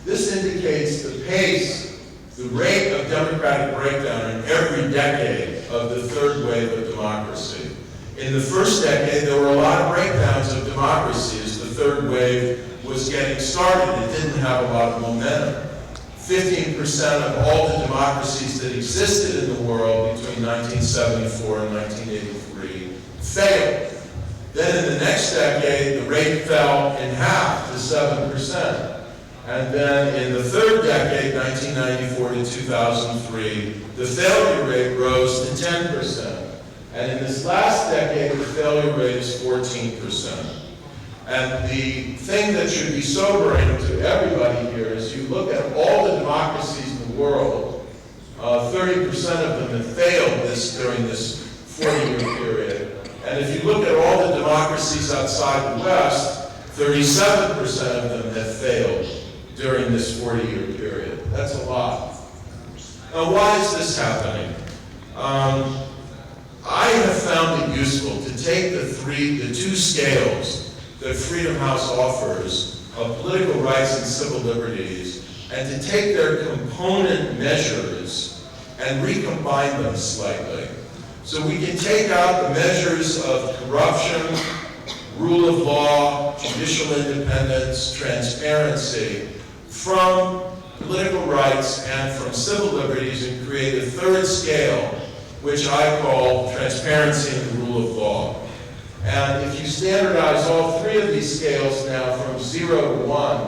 This indicates the pace, the rate of democratic breakdown in every decade of the third wave of democracy. In the first decade, there were a lot of breakdowns of democracy as the third wave was getting started. It didn't have a lot of momentum. 15% of all the democracies that existed in the world between 1974 and 1983 failed. Then in the next decade, the rate fell in half to 7%. And then in the third decade, 1994 to 2003, the failure rate rose to 10%. And in this last decade, the failure rate is 14%. And the thing that should be sobering to everybody here is you look at all the democracies in the world, 30% of them have failed during this 40-year period. And if you look at all the democracies outside the West, 37% of them have failed during this 40-year period. That's a lot. Now, why is this happening? I have found it useful to take the two scales that Freedom House offers of political rights and civil liberties, and to take their component measures and recombine them slightly. So we can take out the measures of corruption, rule of law, judicial independence, transparency from political rights and from civil liberties and create a third scale, which I call transparency and the rule of law. And if you standardize all three of these scales now from 0 to 1,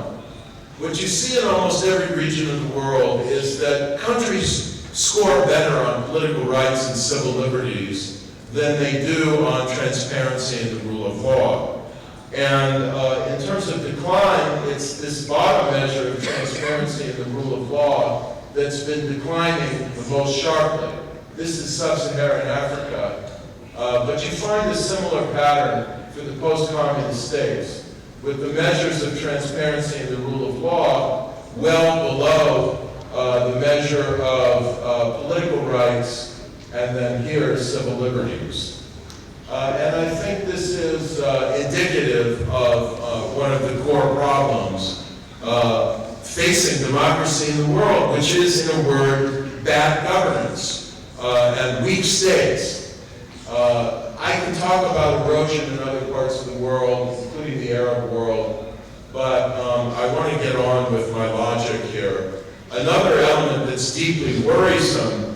what you see in almost every region of the world is that countries score better on political rights and civil liberties than they do on transparency and the rule of law. And in terms of decline, it's this bottom measure of transparency and the rule of law that's been declining the most sharply. This is sub-Saharan Africa. But you find a similar pattern for the post-communist states, with the measures of transparency and the rule of law well below the measure of political rights, and then here, civil liberties. And I think this is indicative of one of the core problems facing democracy in the world, which is, in a word, bad governance and weak states. I can talk about erosion in other parts of the world, including the Arab world, but I want to get on with my logic here. Another element that's deeply worrisome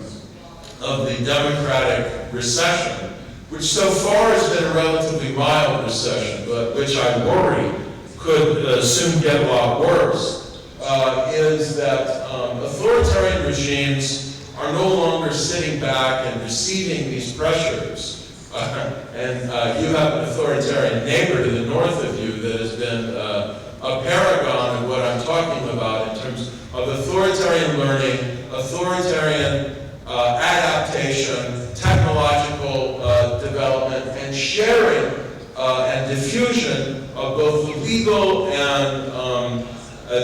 of the democratic recession, which so far has been a relatively mild recession, but which I worry could soon get a lot worse, is that authoritarian regimes are no longer sitting back and receiving these pressures. And you have an authoritarian neighbor to the north of you that has been a paragon of what I'm talking about in terms of authoritarian learning, authoritarian adaptation, technological development, and sharing and diffusion of both the legal and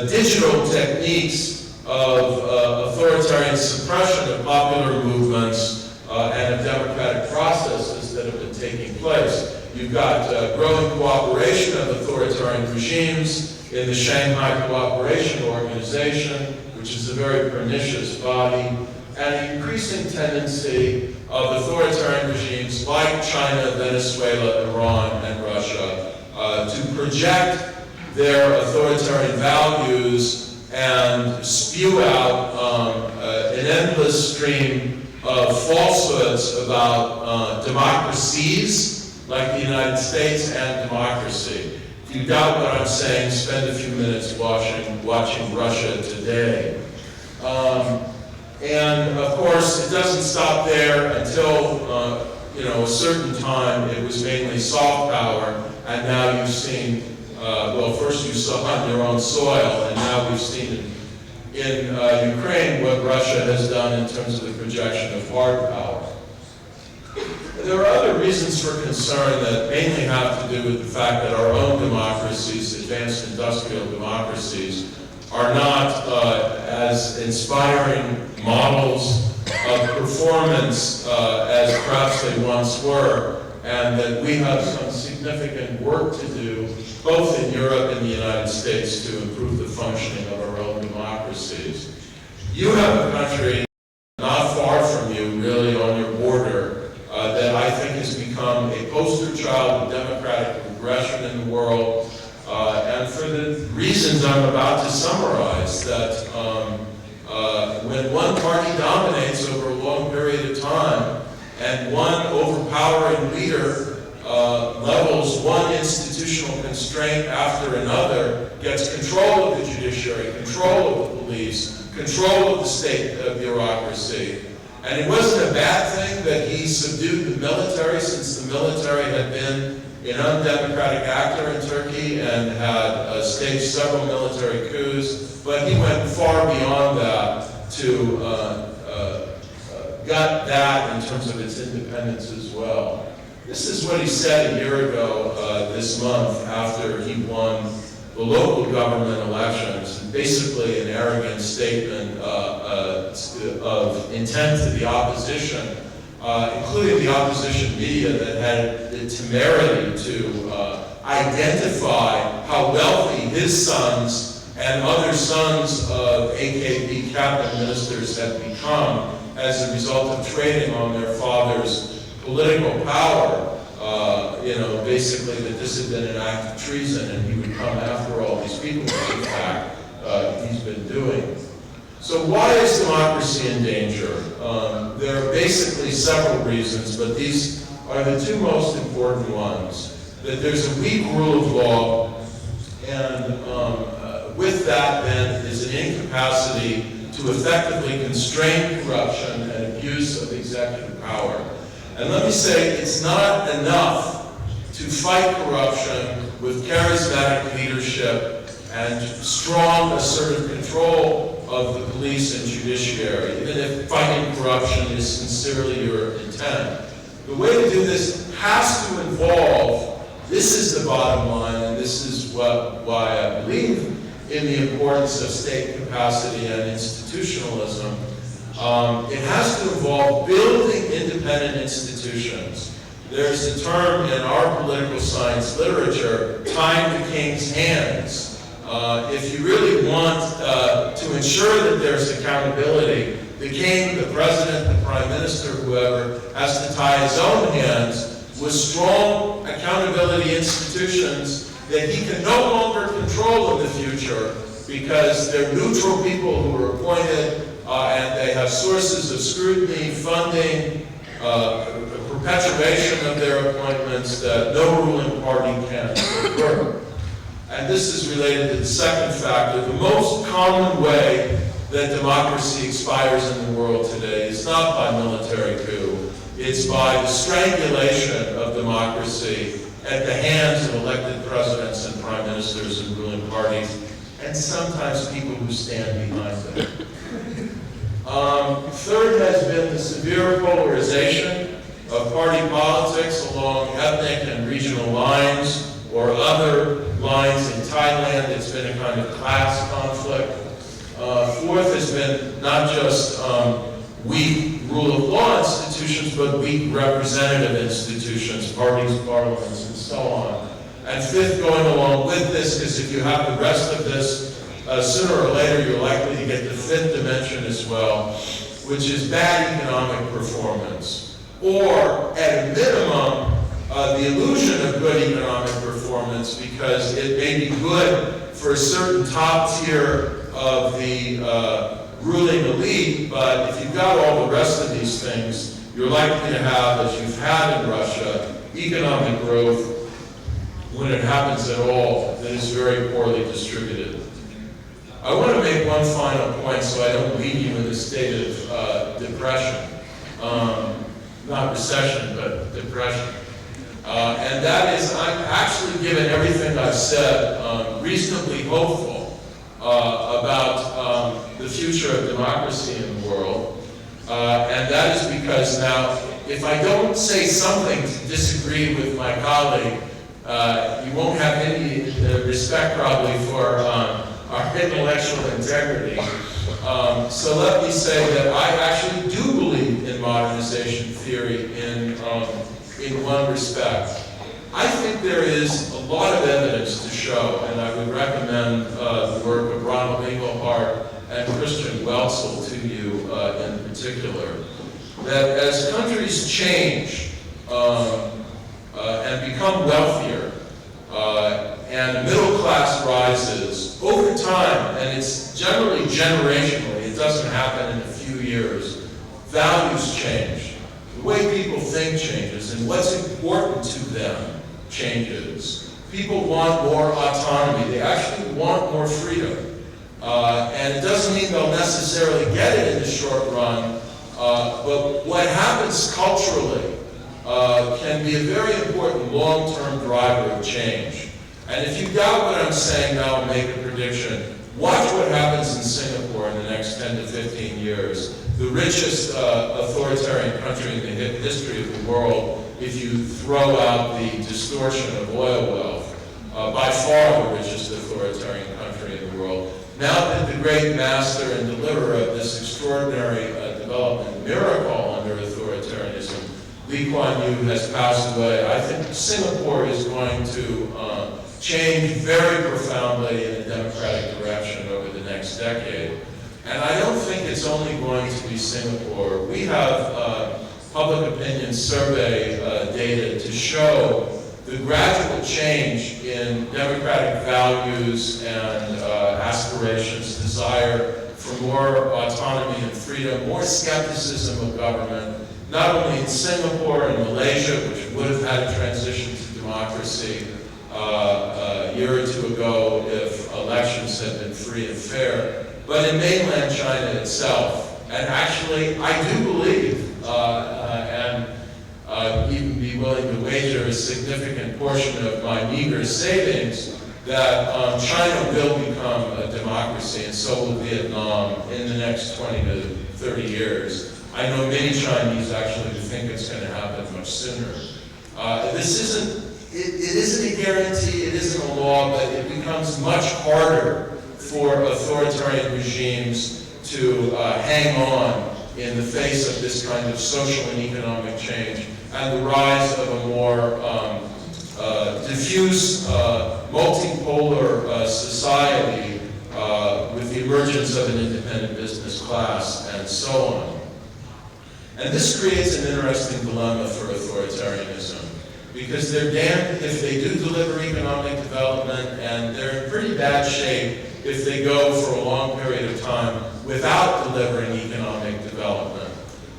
digital techniques of authoritarian suppression of popular movements and of democratic processes that have been taking place. You've got growing cooperation of authoritarian regimes in the Shanghai Cooperation Organization, which is a very pernicious body, and an increasing tendency of authoritarian regimes like China, Venezuela, Iran, and Russia to project their authoritarian values and spew out an endless stream of falsehoods about democracies like the United States and democracy. If you doubt what I'm saying, spend a few minutes watching Russia Today. And of course, it doesn't stop there until a certain time. It was mainly soft power, and now you've seen. Well, first you saw on your own soil, and now we've seen in Ukraine what Russia has done in terms of the projection of hard power. There are other reasons for concern that mainly have to do with the fact that our own democracies, advanced industrial democracies, are not as inspiring models of performance as perhaps they once were, and that we have some significant work to do, both in Europe and the United States, to improve the functioning of our own democracies. You have a country not far from you, really on your border, that I think has become a poster child of democratic progression in the world, and for the reasons I'm about to summarize, that when one party dominates over a long period of time and one overpowering leader levels one institutional constraint after another, gets control of the judiciary, control of the police, control of the state bureaucracy. And it wasn't a bad thing that he subdued the military, since the military had been an undemocratic actor in Turkey and had staged several military coups, but he went far beyond that to gut that in terms of its independence as well. This is what he said a year ago this month after he won the local government elections, basically an arrogant statement of intent to the opposition, including the opposition media that had the temerity to identify how wealthy his sons and other sons of AKP cabinet ministers had become as a result of trading on their father's political power. Basically that this had been an act of treason and he would come after all these people, which in fact he's been doing. So why is democracy in danger? There are basically several reasons, but these are the two most important ones. That there's a weak rule of law, and with that then is an incapacity to effectively constrain corruption and abuse of executive power. And let me say, it's not enough to fight corruption with charismatic leadership and strong assertive control of the police and judiciary, even if fighting corruption is sincerely your intent. The way to do this has to involve, this is the bottom line, and this is why I believe in the importance of state capacity and institutionalism. It has to involve building independent institutions. There's a term in our political science literature, tying the king's hands. If you really want to ensure that there's accountability, the king, the president, the prime minister, whoever, has to tie his own hands with strong accountability institutions that he can no longer control in the future because they're neutral people who are appointed and they have sources of scrutiny, funding, perpetuation of their appointments that no ruling party can avert. And this is related to the second factor. The most common way that democracy expires in the world today is not by military coup. It's by the strangulation of democracy at the hands of elected presidents and prime ministers and ruling parties, and sometimes people who stand behind them. Third has been the severe polarization of party politics along ethnic and regional lines or other lines. In Thailand, it's been a kind of class conflict. Fourth has been not just weak rule of law institutions, but weak representative institutions, parties, parliaments, and so on. And fifth, going along with this, because if you have the rest of this, sooner or later you're likely to get the fifth dimension as well, which is bad economic performance. Or, at a minimum, the illusion of good economic performance, because it may be good for a certain top tier of the ruling elite, but if you've got all the rest of these things, you're likely to have, as you've had in Russia, economic growth, when it happens at all, that is very poorly distributed. I want to make one final point so I don't leave you in a state of depression. Not recession, but depression. And that is, I'm actually, given everything I've said, reasonably hopeful about the future of democracy in the world. And that is because now, if I don't say something to disagree with my colleague, you won't have any respect probably for our intellectual integrity. So let me say that I actually do believe in modernization theory in one respect. I think there is a lot of evidence to show, and I would recommend the work of Ronald Inglehart and Christian Welzel to you in particular, that as countries change and become wealthier, and middle class rises over time, and it's generally generationally, it doesn't happen in a few years. Values change. The way people think changes, and what's important to them changes. People want more autonomy. They actually want more freedom. And it doesn't mean they'll necessarily get it in the short run, but what happens culturally can be a very important long-term driver of change. And if you doubt what I'm saying now and make a prediction, watch what happens in Singapore in the next 10 to 15 years. The richest authoritarian country in the history of the world, if you throw out the distortion of oil wealth, by far the richest authoritarian country in the world. Now that the great master and deliverer of this extraordinary development miracle under authoritarianism, Lee Kuan Yew, has passed away, I think Singapore is going to change very profoundly in a democratic direction over the next decade. And I don't think it's only going to be Singapore. We have public opinion survey data to show the gradual change in democratic values and aspirations, desire for more autonomy and freedom, more skepticism of government, not only in Singapore and Malaysia, which would have had a transition to democracy a year or two ago if elections had been free and fair, but in mainland China itself. And actually, I do believe, and even be willing to wager a significant portion of my meager savings, that China will become a democracy, and so will Vietnam in the next 20 to 30 years. I know many Chinese actually who think it's going to happen much sooner. This isn't, it isn't a guarantee, it isn't a law, but it becomes much harder for authoritarian regimes to hang on in the face of this kind of social and economic change and the rise of a more diffuse, multipolar society with the emergence of an independent business class and so on. And this creates an interesting dilemma for authoritarianism, because they're damned if they do deliver economic development, and they're in pretty bad shape if they go for a long period of time without delivering economic development.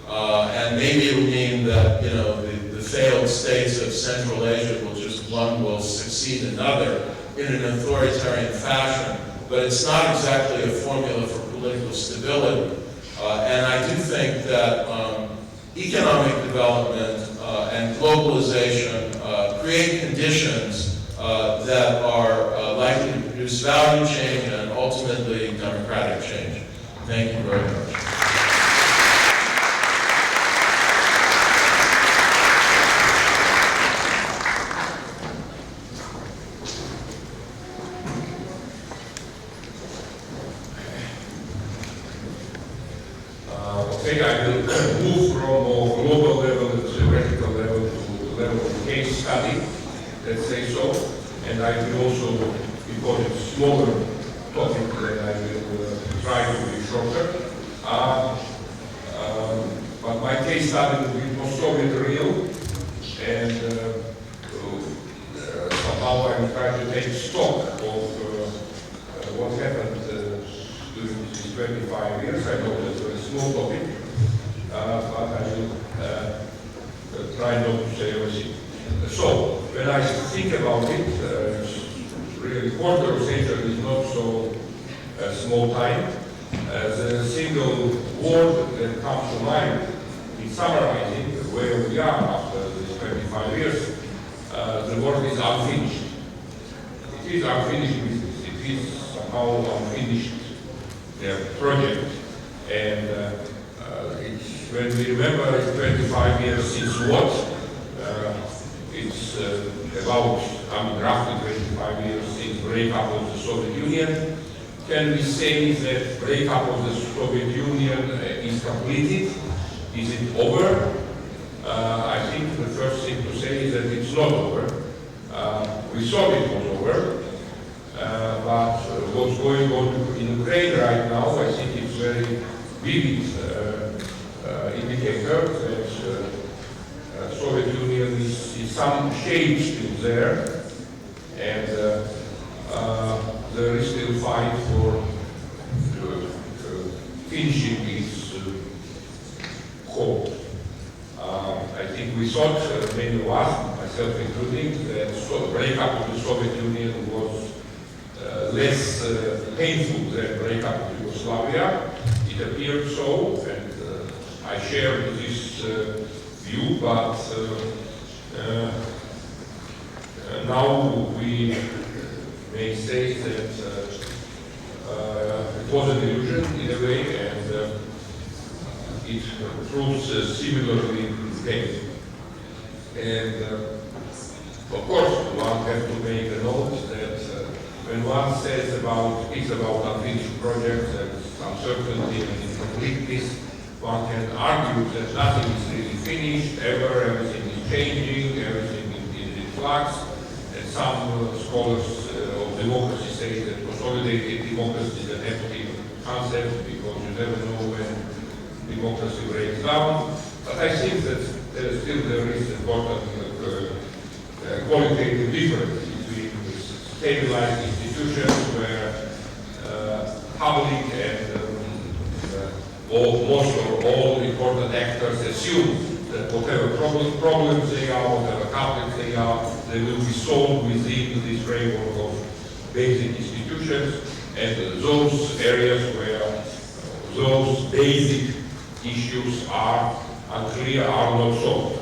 And maybe it'll mean that, you know, the failed states of Central Asia will just, one will succeed another in an authoritarian fashion, but it's not exactly a formula for political stability. And I do think that economic development and globalization create conditions that are likely to produce value change and ultimately democratic change. Thank you very much. I will move from a global level to theoretical level to the level of case study, let's say so, and I will also, because it's smaller topic, then I will try to be shorter. But my case study will be post-Soviet real, and somehow I will try to take stock of what happened during these 25 years. I know that's a small topic, but I will try not to say everything. So, when I think about it, really quarter of century is not so small time. The single word that comes to mind in summarizing where we are after these 25 years, the word is unfinished. It is unfinished business. It is somehow unfinished project. And it's, when we remember it's 25 years since what, it's about, roughly 25 years since breakup of the Soviet Union. Can we say that breakup of the Soviet Union is completed? Is it over? I think the first thing to say is that it's not over. We thought it was over, but what's going on in Ukraine right now, I think it's very vivid indicator that Soviet Union is in some shape still there, and there is still fight for finishing its call. I think we thought, many of us, myself including, that the breakup of the Soviet Union was less painful than breakup of Yugoslavia. It appeared so, and I shared this view, but now we may say that it was an illusion in a way, and it proves similarly painful. And of course, one has to make a note that when one says speaks about unfinished projects and uncertainty and incompleteness, one can argue that nothing is really finished ever, everything is changing, everything is in flux, and some scholars of democracy say that consolidated democracy is an empty concept because you never know when democracy breaks down. But I think that there is important qualitative difference between stabilized institutions where public and most or all important actors assume that whatever problems they are, whatever conflicts they are, they will be solved within this framework of basic institutions, and those areas where those basic issues are unclear, are not solved.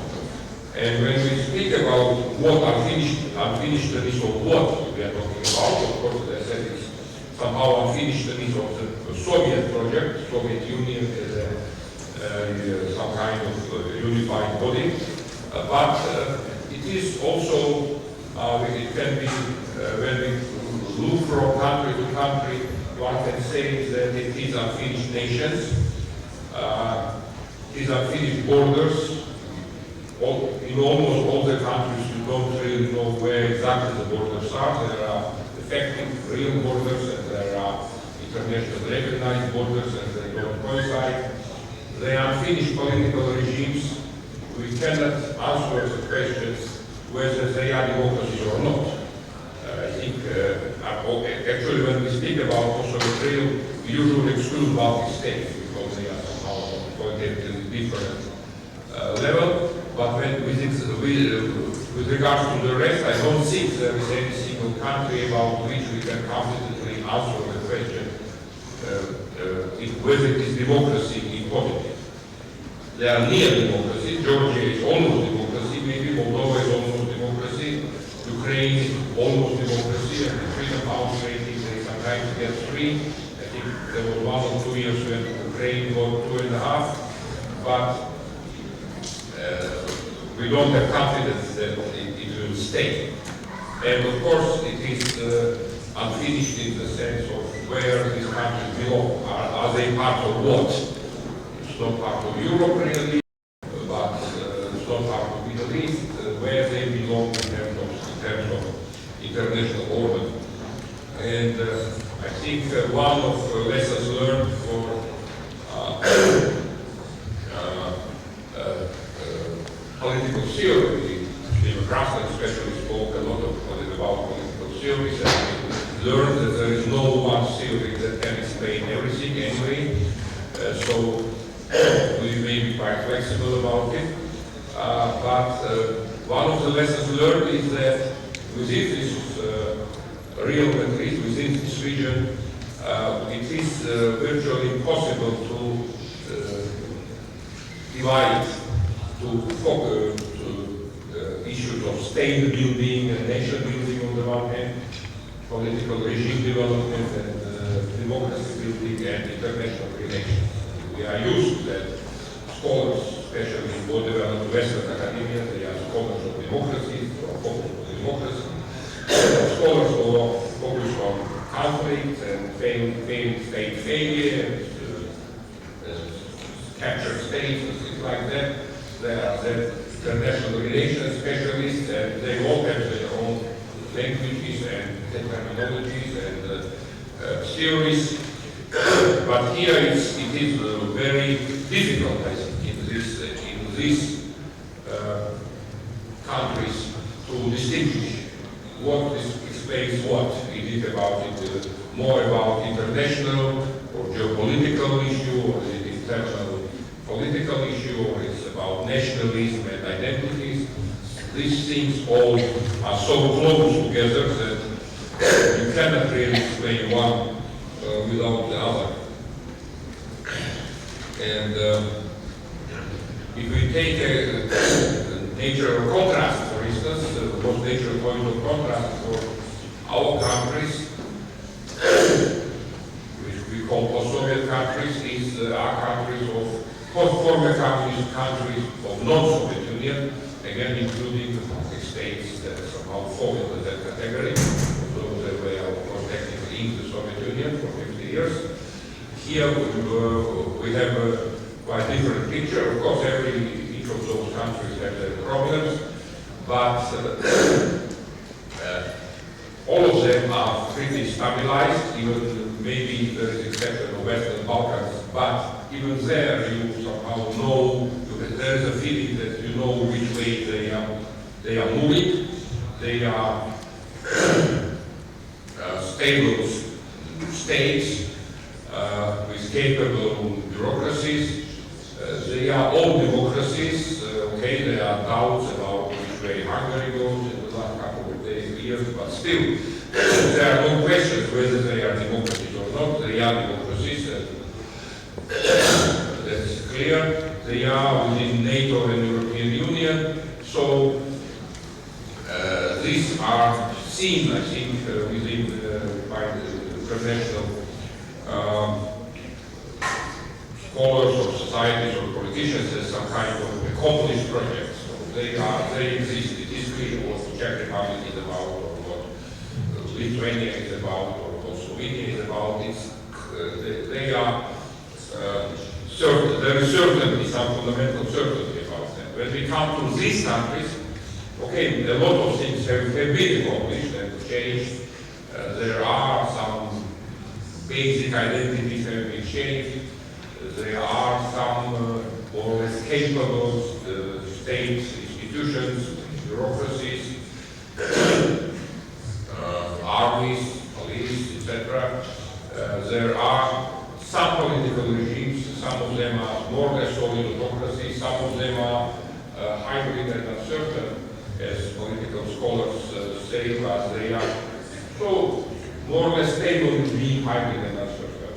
And when we speak about what unfinishedness of what we are talking about, of course, as I said, it's somehow unfinishedness of the Soviet project, Soviet Union as some kind of unified body. But it is also, it can be, when we look from country to country, one can say that it is unfinished nations, it is unfinished borders. In almost all the countries, you don't really know where exactly the borders are. There are effective, real borders, and there are internationally recognized borders, and they don't coincide. They are unfinished political regimes. We cannot answer the questions whether they are democracies or not. I think, actually, when we speak about Kosovo, we usually exclude multi-states because they are somehow on a qualitatively different level. But when with regards to the rest, I don't think there is any single country about which we can confidently answer the question whether it is democracy in positive. They are near democracy. Georgia is almost democracy, maybe Moldova is almost democracy, Ukraine is almost democracy, and the Freedom House rating they sometimes get 3. I think there was 1 or 2 years when Ukraine got 2.5, but we don't have confidence that it will stay. And of course, it is unfinished in the sense of where these countries belong. Are they part of what? It's not part of Europe really, but it's not part of the Middle East, where they belong in terms of international order. And I think one of the lessons learned for political theory, Krasner especially spoke a lot about political theories, and we learned that there is no one theory that can explain everything anyway, so we may be quite flexible about it. But one of the lessons learned is that within this real countries, within this region, it is virtually impossible to divide to issues of state building and nation building on the one hand, political regime development and democracy building and international relations. We are used to that. Scholars, especially in more developed Western academia, they are scholars of democracy or focus on democracy. Scholars who focus on conflict and failed state failure, captured states and things like that. They are the international relations specialists, and they all have their own languages and terminologies and theories. But here it is very difficult, I think, in these countries to distinguish what explains what. Is it about more about international or geopolitical issue, or is it internal political issue, or it's about nationalism and identities. These things all are so close together that you cannot really explain one without the other. And if we take a natural contrast, for instance, the most natural point of contrast for our countries, which we call post-Soviet countries, is our countries of former countries of non-Soviet Union, again including the states that somehow fall into that category, although they were of course technically in the Soviet Union for 50 years. Here we have a quite different picture. Of course, each of those countries have their problems, but all of them are pretty stabilized, even maybe there is exception of Western Balkans, but even there you somehow know, there is a feeling that you know which way they are moving. They are stable states with capable bureaucracies. They are all democracies. Okay, there are doubts about which way Hungary goes in the last couple of years, but still, there are no questions whether they are democracies or not. They are democracies. That's clear. They are within NATO and European Union. So these are seen, I think, within by the international scholars or societies or politicians as some kind of accomplished projects. So they exist. It is clear what the Czech Republic is about, or what Lithuania is about, or what Slovenia is about. They are certain. There is certainly some fundamental certainty about them. When we come to these countries, okay, a lot of things have been accomplished and changed. There are some basic identities have been changed. There are some more or less capable state institutions, bureaucracies, armies, police, etc. There are some political regimes. Some of them are more or less solid autocracies. Some of them are hybrid and uncertain, as political scholars say, but they are so more or less stable in being hybrid and uncertain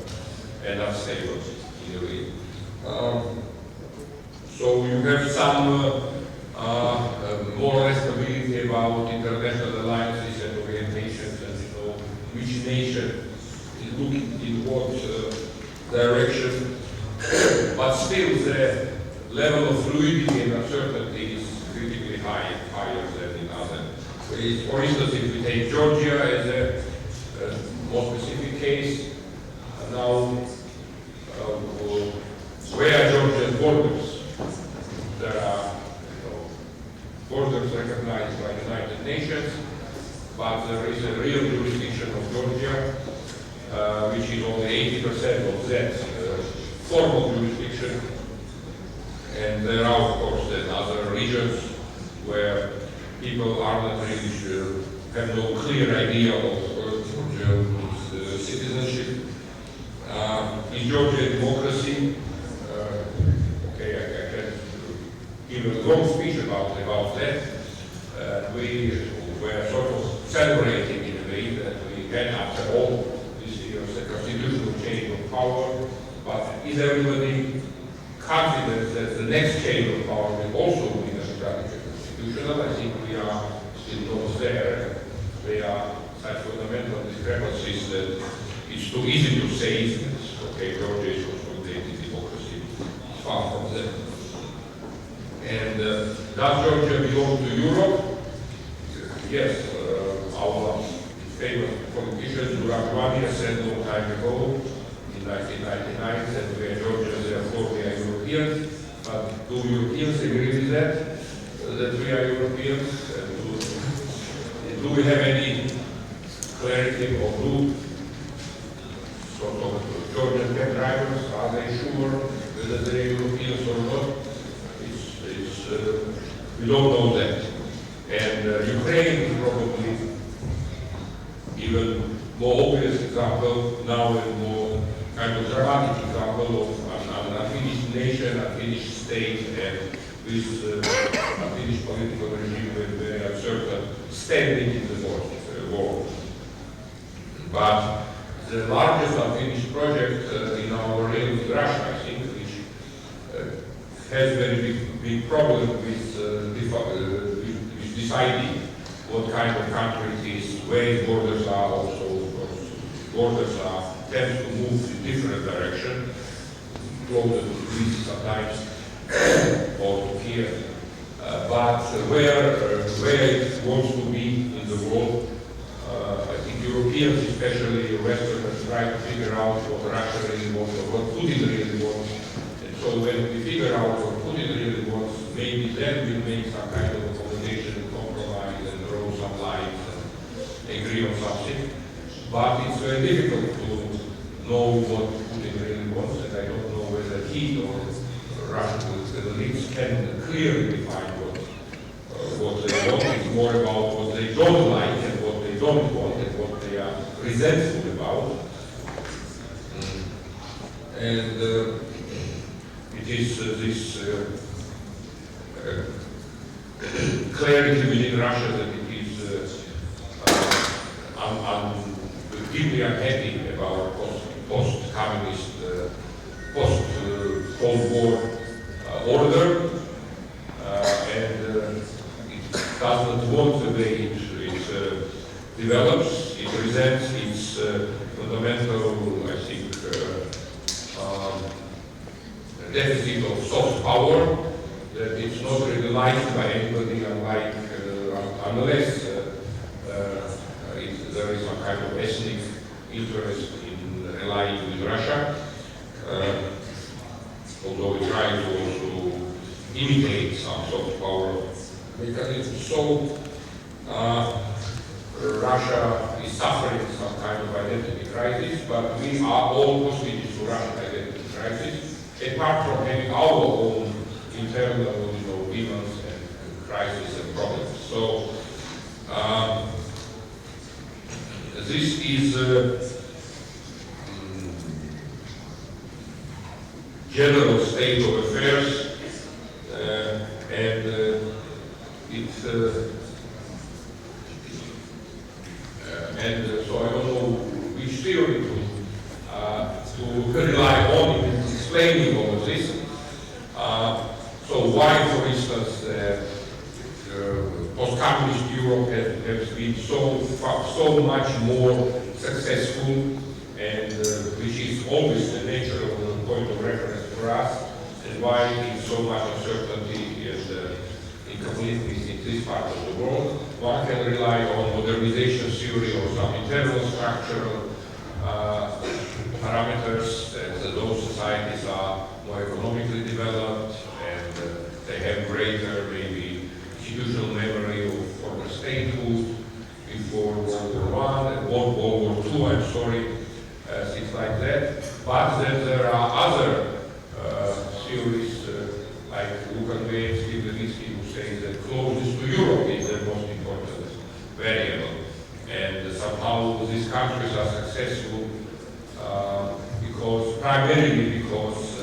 and unstable in a way. So you have some more or less stability about international alliances and orientations, and you know which nation is looking in what direction. But still, the level of fluidity and uncertainty is critically high, higher than in other ways. For instance, if we take Georgia as a more specific case, now where Georgia's borders, there are borders recognized by the United Nations, but there is a real jurisdiction of Georgia, which is only 80% of that formal jurisdiction. And there are, of course, then other regions where people are not really sure, have no clear idea of Georgia's citizenship. Is Georgia a democracy? Okay, I can give a long speech about that. We were sort of celebrating in a way that we had, after all, this year's constitutional change of power. But is everybody confident that the next change of power will also be democratic and constitutional? I think we are still not there. There are such fundamental discrepancies that it's too easy to say, okay, Georgia is consolidated democracy. It's far from that. And does Georgia belong to Europe? Yes. Our famous politician Duran said a long time ago, in 1999, that we are Georgians, therefore we are Europeans. But do Europeans agree with that? That we are Europeans? Do we have any clarity or do sort of Georgian cab drivers, are they sure whether they're Europeans or not? We don't know that. And Ukraine is probably even more obvious example now a more kind of dramatic example of an unfinished nation, unfinished state, and with unfinished political regime with very uncertain standing in the world. But the largest unfinished project in our realm is Russia, I think, which has very big problem with deciding what kind of country it is, where its borders are also. Borders tend to move in different direction, closer to Greece sometimes, or to Kiev. But where it wants to be in the world, I think Europeans, especially Westerners, try to figure out what Russia really wants or what Putin really wants. And so when we figure out what Putin really wants, maybe then we make some kind of accommodation, compromise, and draw some lines and agree on something. But it's very difficult to know what Putin really wants, and I don't know whether he or Russian elites can clearly define what they want. It's more about what they don't like and what they don't want and what they are resentful about. And it is this clarity within Russia that it is deeply unhappy about post-communist, post-Cold War order, and it does not want the way it develops. It resents its fundamental, I think, deficit of soft power, that it's not really liked by anybody, unless there is some kind of ethnic interest in allying with Russia, although it tries to also imitate some soft power mechanism. So Russia is suffering some kind of identity crisis, but we are all hostages to Russian identity crisis, apart from having our own internal, demons and crises and problems. So this is general state of affairs, and so I don't know which theory to rely on in explaining all of this. So why, for instance, post-communist Europe has been so much more successful, and which is always the natural point of reference for us, and why in so much uncertainty and incompleteness in this part of the world. One can rely on modernization theory or some internal structural parameters, that those societies are more economically developed and they have greater, maybe, institutional memory of former statehood before World War I and World War II, I'm sorry, things like that. But then there are other theories like Lukan and Steve, who say that closeness to Europe is the most important variable. And somehow these countries are successful primarily because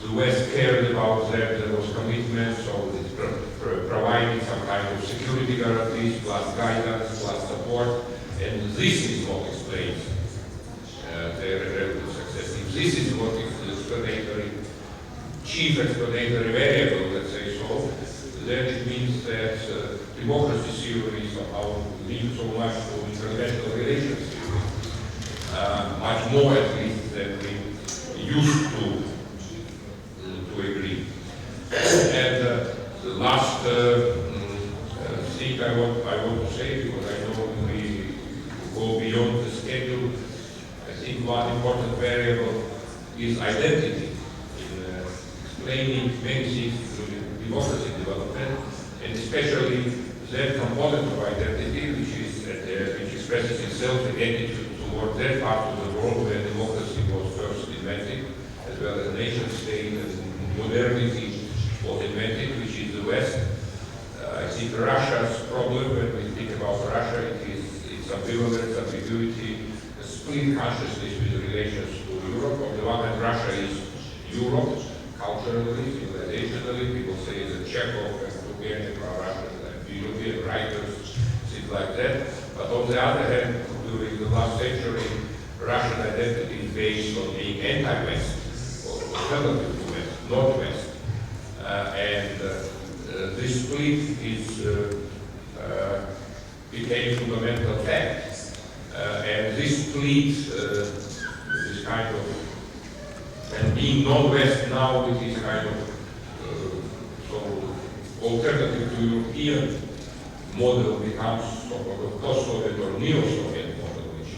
the West cared about them, there was commitment, so it's providing some kind of security guarantees, plus guidance, plus support, and this is what explains their relative success. If this is what is the chief explanatory variable, let's say so, then it means that democracy theory somehow leads so much to international relations theory, much more at least than we used to agree. And the last thing I want to say, because I know we go beyond the schedule, I think one important variable is identity in explaining many things including democracy development, and especially that component of identity which expresses itself in attitude toward that part of the world where democracy was first invented, as well as nation state and modernity was invented, which is the West. I think Russia's problem, when we think about Russia, it's ambivalence, ambiguity, a split consciousness with relations to Europe. On the one hand, Russia is Europe, culturally, civilizationally. People say that Chekhov and Turgenev are Russian and European writers, things like that. But on the other hand, during the last century, Russian identity is based on being anti-West, or alternative to West, not West. This split became fundamental fact. And this split, this kind of, and being non-West now with this kind of alternative to European model becomes sort of a post-Soviet or neo-Soviet model, which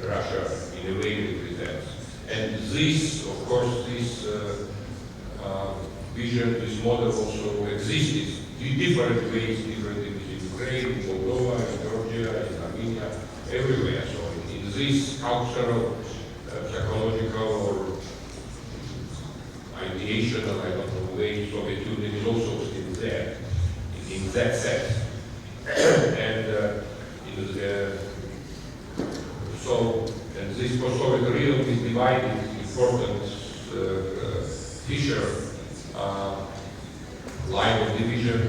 Russia in a way represents. And this, of course, this vision, this model also existed in different ways, different in Ukraine, in Moldova, in Georgia, in Armenia, everywhere. So in this cultural, psychological, or ideational, I don't know, way, Soviet Union is also still there, in that sense. And and this post-Soviet realm is divided important fissure. Line of division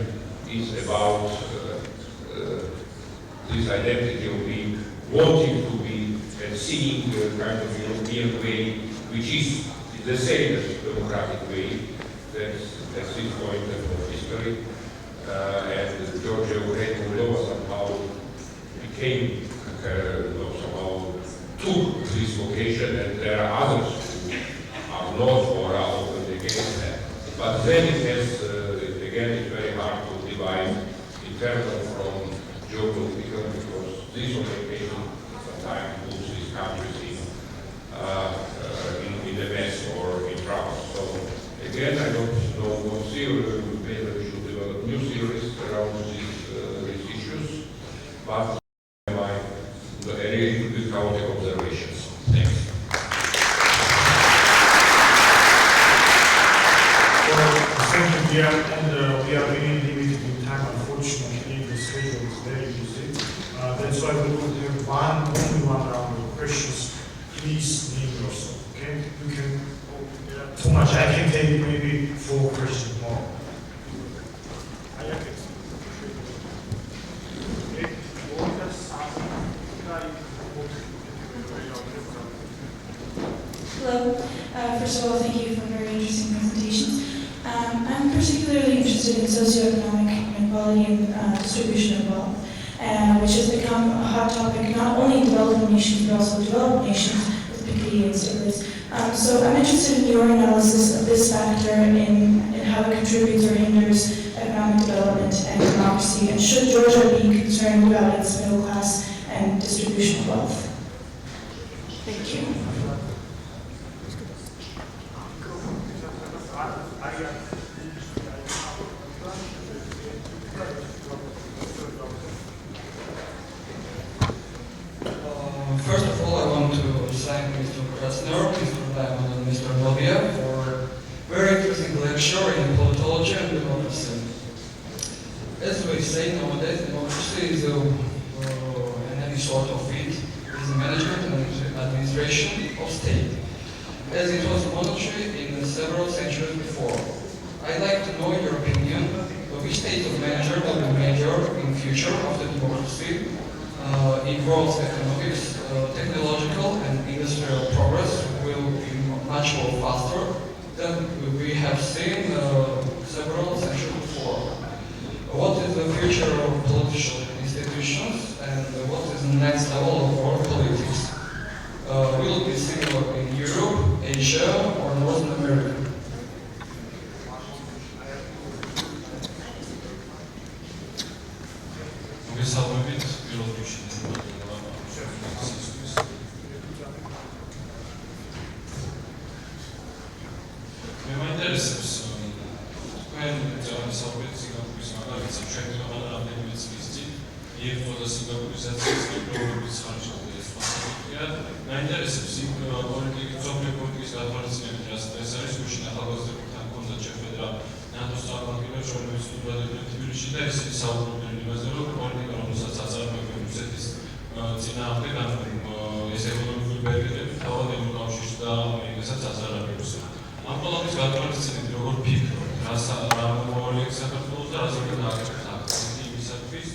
is about this identity of being, wanting to be, and seeing the kind of European way, which is the same as the democratic way. That's this point of history. And Georgia, Ukraine, Moldova somehow became, somehow took this vocation, and there are others who are not or are open against that. But then it has, again, it's very hard to divide internal from geopolitical, because this orientation sometimes puts these countries in a mess or in trouble. So again, I don't know what theory, maybe we should develop new theories around these issues, but my really good counter observations. Thanks. We are really limited in time, unfortunately. The schedule is very busy. That's why we will have only one round of questions. Please name yourself, okay? You can, too much, I can take maybe 4 questions more. Hello. First of all, thank you for very interesting presentations. I'm particularly interested in socioeconomic inequality and distribution of wealth, which has become a hot topic not only in developing nations but also developed nations, particularly in cities. So I'm interested in your analysis of this factor in how it contributes or hinders economic development and democracy, and should Georgia be concerned about its middle class and distribution of wealth? Thank you. First of all, I want to thank Mr. Krasner, Mr. Diamond, and Mr. Noddiam for a very interesting lecture in politology and democracy. As we say nowadays, democracy is any sort of it is the management and administration of state, as it was monarchy in several centuries before. I'd like to know your opinion of which state of manager will be major in future of the democracy in world's economics, technological and industrial progress will be much more faster than we have seen several centuries before. What is the future of political institutions and what is the next level of world politics? Will it be similar in Europe, Asia or North America? წინააღმდეგ ან ეს ეკონომიკური სერიოზული ბერკეტები თავად ევროკავშირს და ამერიკასაც აზარებებს. ამ ყველაფრის გათვალისწინებით როგორ ფიქრობთ, რა მომავალი აქვს საქართველოს და რა ზოგადად გააკეთებთ აქცენტი იმისათვის,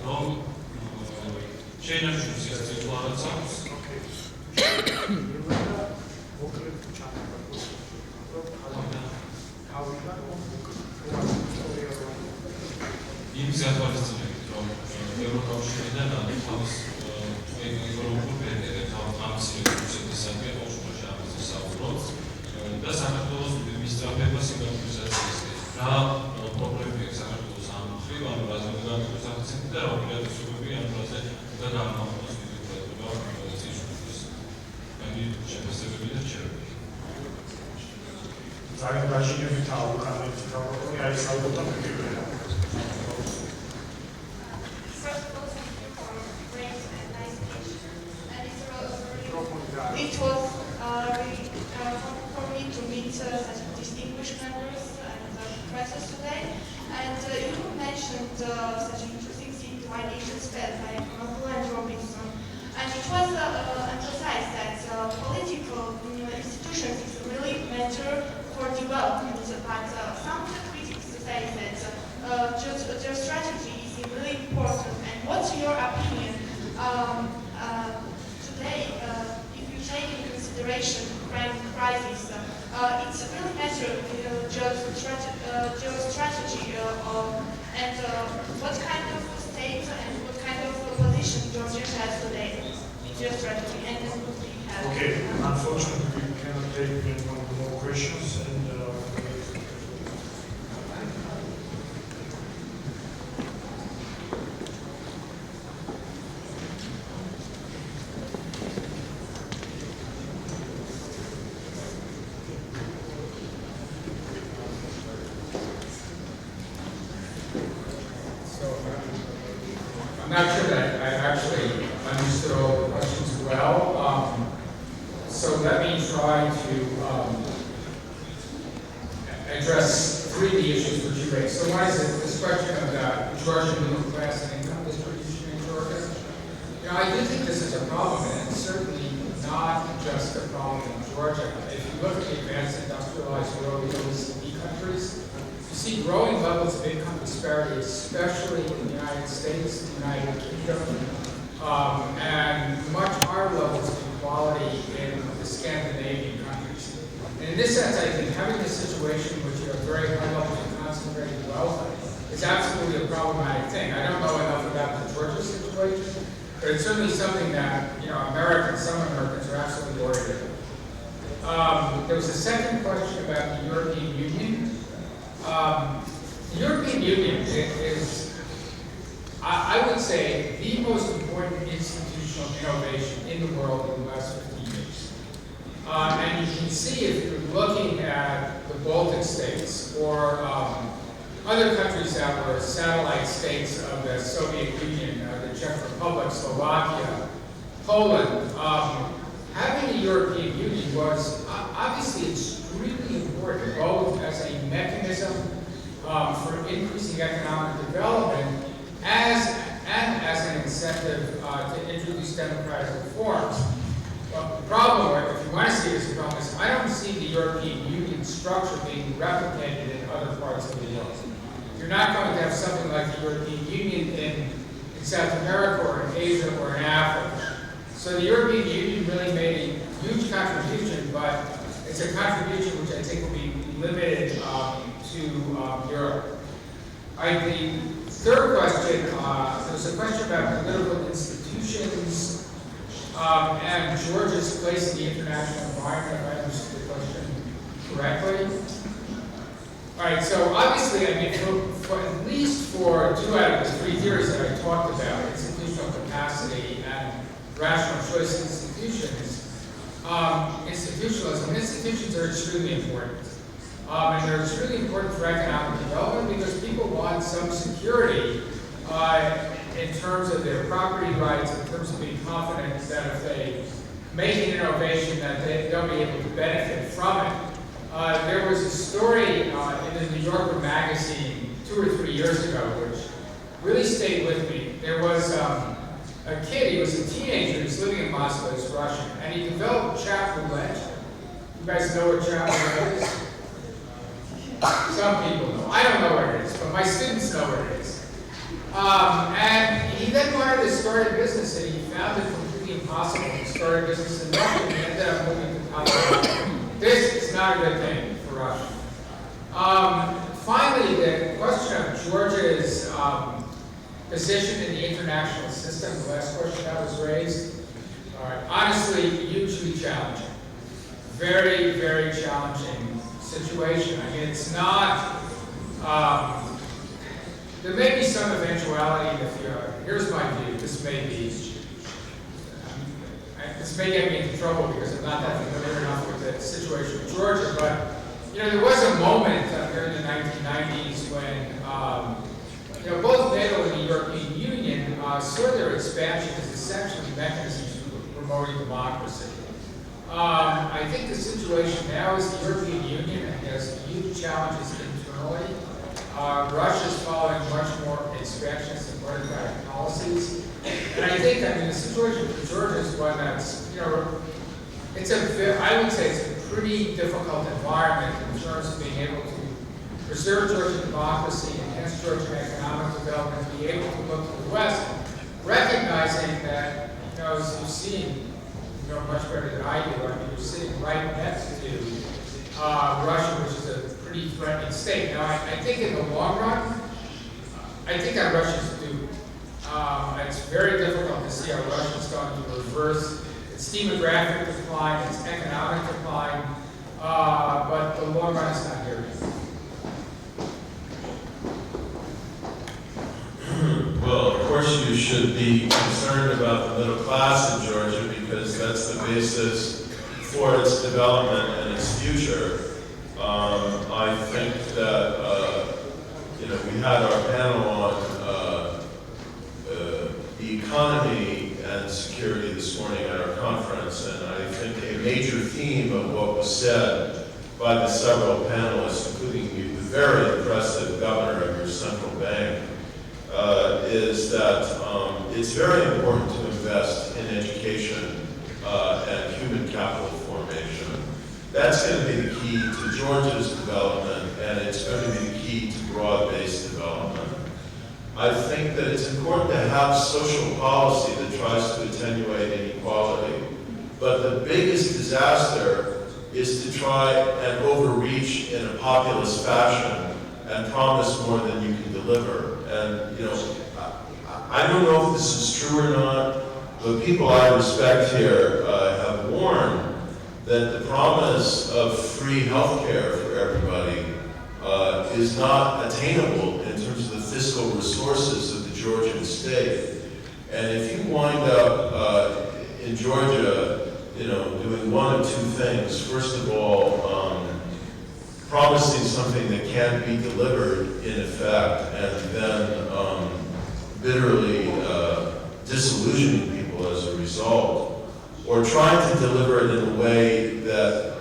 რომ შეინარჩუნოს ის წინსვლა რაც აქვს. იმის გათვალისწინებით, რომ ევროკავშირიდან თავის ევროპულ ბერკეტებს ამ სივრცესისადმი ყოველშაბათში ამაზე საუბრობს და საქართველოს მისწრაფება სინგაპურისაციის რა პრობლემები აქვს საქართველოს ამ მხრივ, ანუ რა ზოგადად აქვს აქცენტი და რა უპირატესობები ამ დროზე და გამოვხოს ვიდეო წინსვლის. მე შეფასებები და რჩევები. ძალიან გაჟინებით აუყანეთ პრობლემები არის ალბათ პირველი. It was really for me to meet such distinguished members and professors today. And you mentioned such interesting things like Asian spent by and Robinson. And it was emphasized that political institutions is really matter for development. But some critics say that their strategy is really important. And what's your opinion today? Take into consideration the crime crisis, it's really matter geostrategy and what kind of state and what kind of position Georgia has today in geostrategy and then what we have. Okay, unfortunately we cannot take any more questions and I'm not sure that I actually understood all the questions well, so let me try to address three of the issues which you raised. So one is this question of the Georgian middle class and income distribution in Georgia. You know, I do think this is a problem, and it's certainly not just a problem in Georgia. If you look at the advanced industrialized world, the OECD countries, you see growing levels of income disparity, especially in the United States, the United Kingdom, and much higher levels of inequality in the Scandinavian countries. And in this sense, I think having a situation in which you have very high levels of concentrated wealth is absolutely a problematic thing. I don't know enough about the Georgia situation, but it's certainly something that some Americans are absolutely worried about. There was a second question about the European Union. The European Union is, I would say, the most important institutional innovation in the world in the last 50 years. And you can see if you're looking at the Baltic states or other countries that were satellite states of the Soviet Union, the Czech Republic, Slovakia, Poland, having a European Union was obviously extremely important, both as a mechanism for increasing economic development and as an incentive to introduce democratic reforms. Well, the problem, or if you want to see it as a problem, is I don't see the European Union structure being replicated in other parts of the world. You're not going to have something like the European Union in South America or in Asia or in Africa. So the European Union really made a huge contribution, but it's a contribution which I think will be limited to Europe. The third question, there was a question about political institutions and Georgia's place in the international environment, if I understood the question correctly. All right, so obviously, I mean, for at least for 2 out of the 3 theories that I talked about, institutional capacity and rational choice institutions, institutions are extremely important. And they're extremely important for economic development because people want some security in terms of their property rights, in terms of being confident that if they make an innovation that they'll be able to benefit from it. There was a story in the New Yorker magazine 2 or 3 years ago which really stayed with me. There was a kid, he was a teenager, he was living in Moscow, he's Russian, and he developed chat roulette. You guys know what chat roulette is? Some people know. I don't know what it is, but my students know what it is. And he then wanted to start a business, and he found it completely impossible to start a business in Russia, and he ended up moving to Taiwan. This is not a good thing for Russia. Finally, the question of Georgia's position in the international system, the last question that was raised, honestly, hugely challenging. Very, very challenging situation. I mean, it's not, there may be some eventuality in the future. Here's my view. This may get me into trouble because I'm not that familiar enough with the situation of Georgia, but there was a moment during the 1990s when both NATO and the European Union saw their expansion as essentially mechanisms for promoting democracy. I think the situation now is the European Union has huge challenges internally. Russia is following much more expansionist and autocratic policies. And I think, the situation for Georgia is one that's, I would say it's a pretty difficult environment in terms of being able to preserve Georgian democracy, enhance Georgian economic development, be able to look to the West, recognizing that, as you've seen, much better than I do. You're sitting right next to Russia, which is a pretty threatening state. Now, I think in the long run, I think that Russia's doomed. It's very difficult to see how Russia's going to reverse its demographic decline, its economic decline, but the long run is not here yet. Well, of course you should be concerned about the middle class in Georgia because that's the basis for its development and its future. I think that, we had our panel on the economy and security this morning at our conference, and I think a major theme of what was said by the several panelists, including the very impressive governor of your central bank, is that it's very important to invest in education and human capital formation. That's going to be the key to Georgia's development, and it's going to be the key to broad-based development. I think that it's important to have social policy that tries to attenuate inequality, but the biggest disaster is to try and overreach in a populist fashion and promise more than you can deliver. And, I don't know if this is true or not, but people I respect here have warned that the promise of free health care for everybody is not attainable in terms of the fiscal resources of the Georgian state. And if you wind up in Georgia, doing one of two things. First of all, promising something that can't be delivered in effect, and then bitterly disillusioning people as a result, or trying to deliver it in a way that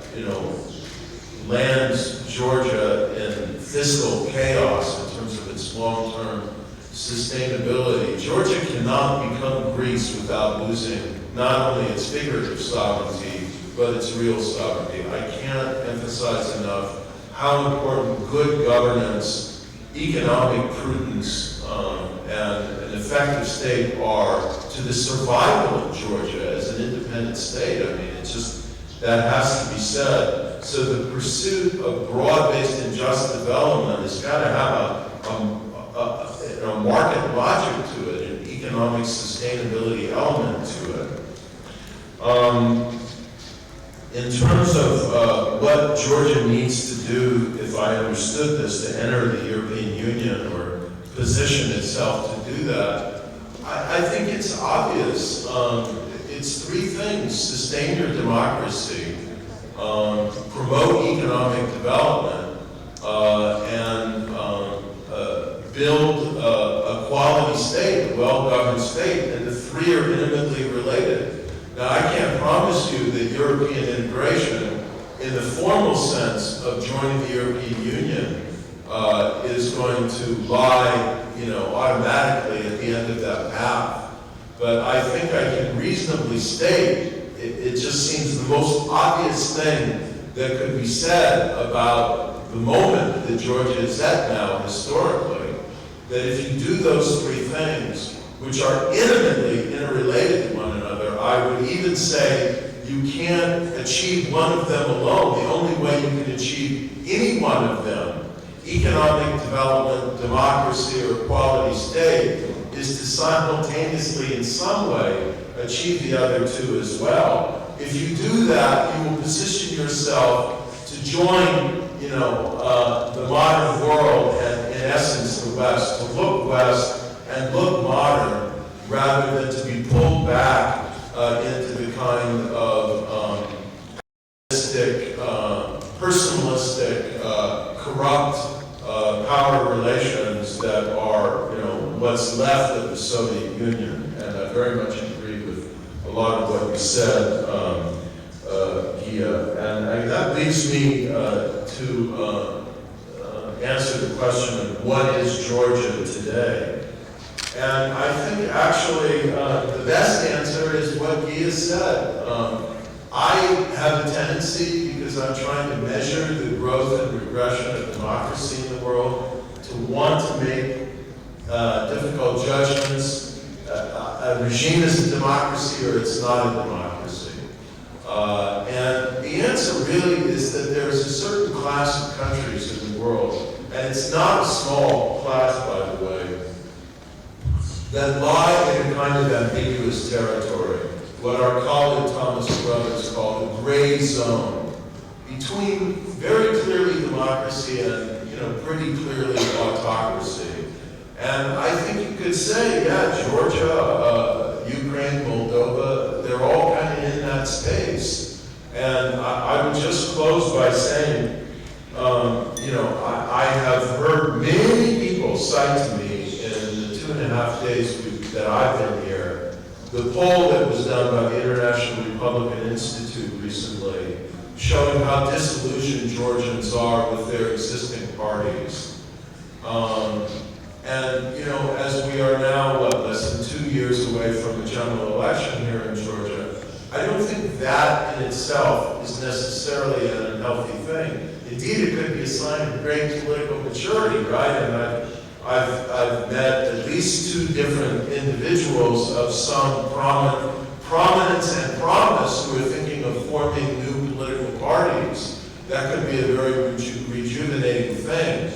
lands Georgia in fiscal chaos in terms of its long-term sustainability. Georgia cannot become Greece without losing not only its figurative sovereignty, but its real sovereignty. I can't emphasize enough how important good governance, economic prudence, and an effective state are to the survival of Georgia as an independent state. I mean, it's just, that has to be said. So the pursuit of broad-based and just development has got to have a market logic to it, an economic sustainability element to it. In terms of what Georgia needs to do, if I understood this, to enter the European Union or position itself to do that, I think it's obvious. It's three things: sustain your democracy, promote economic development, and build a quality state, a well-governed state, and the three are intimately related. Now, I can't promise you that European integration, in the formal sense of joining the European Union, is going to lie, automatically at the end of that path. but I think I can reasonably state it just seems the most obvious thing that could be said about the moment that Georgia is at now historically, that if you do those three things, which are intimately interrelated to one another, I would even say you can't achieve one of them alone. The only way you can achieve any one of them, economic development, democracy, or equality state, is to simultaneously in some way achieve the other two as well. If you do that, you will position yourself to join, the modern world and, in essence, the West, to look West and look modern, rather than to be pulled back into the kind of personalistic, corrupt power relations that are, what's left of the Soviet Union. And I very much agree with a lot of what you said, Gia. And that leads me to answer the question of what is Georgia today. And I think actually the best answer is what Gia said. I have a tendency, because I'm trying to measure the growth and regression of democracy in the world, to want to make difficult judgments. A regime is a democracy or it's not a democracy. And the answer really is that there's a certain class of countries in the world, and it's not a small class, by the way, that lie in a kind of ambiguous territory, what our colleague Thomas Brothers called a gray zone, between very clearly democracy and pretty clearly autocracy. And I think you could say, yeah, Georgia, Ukraine, Moldova, they're all kind of in that space. And I would just close by saying, I have heard many people cite to me in the 2.5 days that I've been here, the poll that was done by the International Republican Institute recently, showing how disillusioned Georgians are with their existing parties. And, as we are now, less than 2 years away from the general election here in Georgia, I don't think that in itself is necessarily an unhealthy thing. Indeed, it could be a sign of great political maturity, right? And I've met at least 2 different individuals of some prominence and promise who are thinking of forming new political parties. That could be a very rejuvenating thing.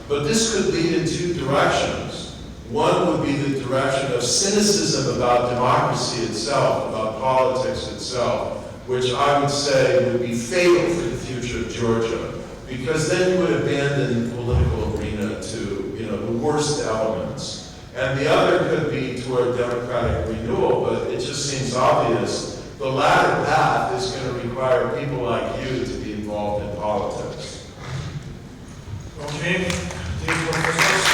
But this could lead in 2 directions. One would be the direction of cynicism about democracy itself, about politics itself, which I would say would be fatal for the future of Georgia, because then you would abandon the political arena to the worst elements. And the other could be toward democratic renewal, but it just seems obvious. The latter path is going to require people like you to be involved in politics. Okay, thank you, professors.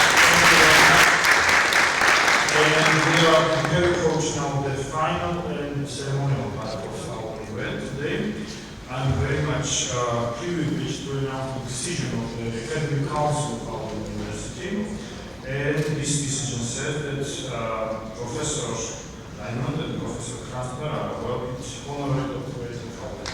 And we are prepared to approach now the final and ceremonial part of our event today. I'm very much privileged to announce the decision of the Academic Council of our university. And this decision says that Professor Diamond and Professor Krasner are welcome to honorary doctorate in faculty.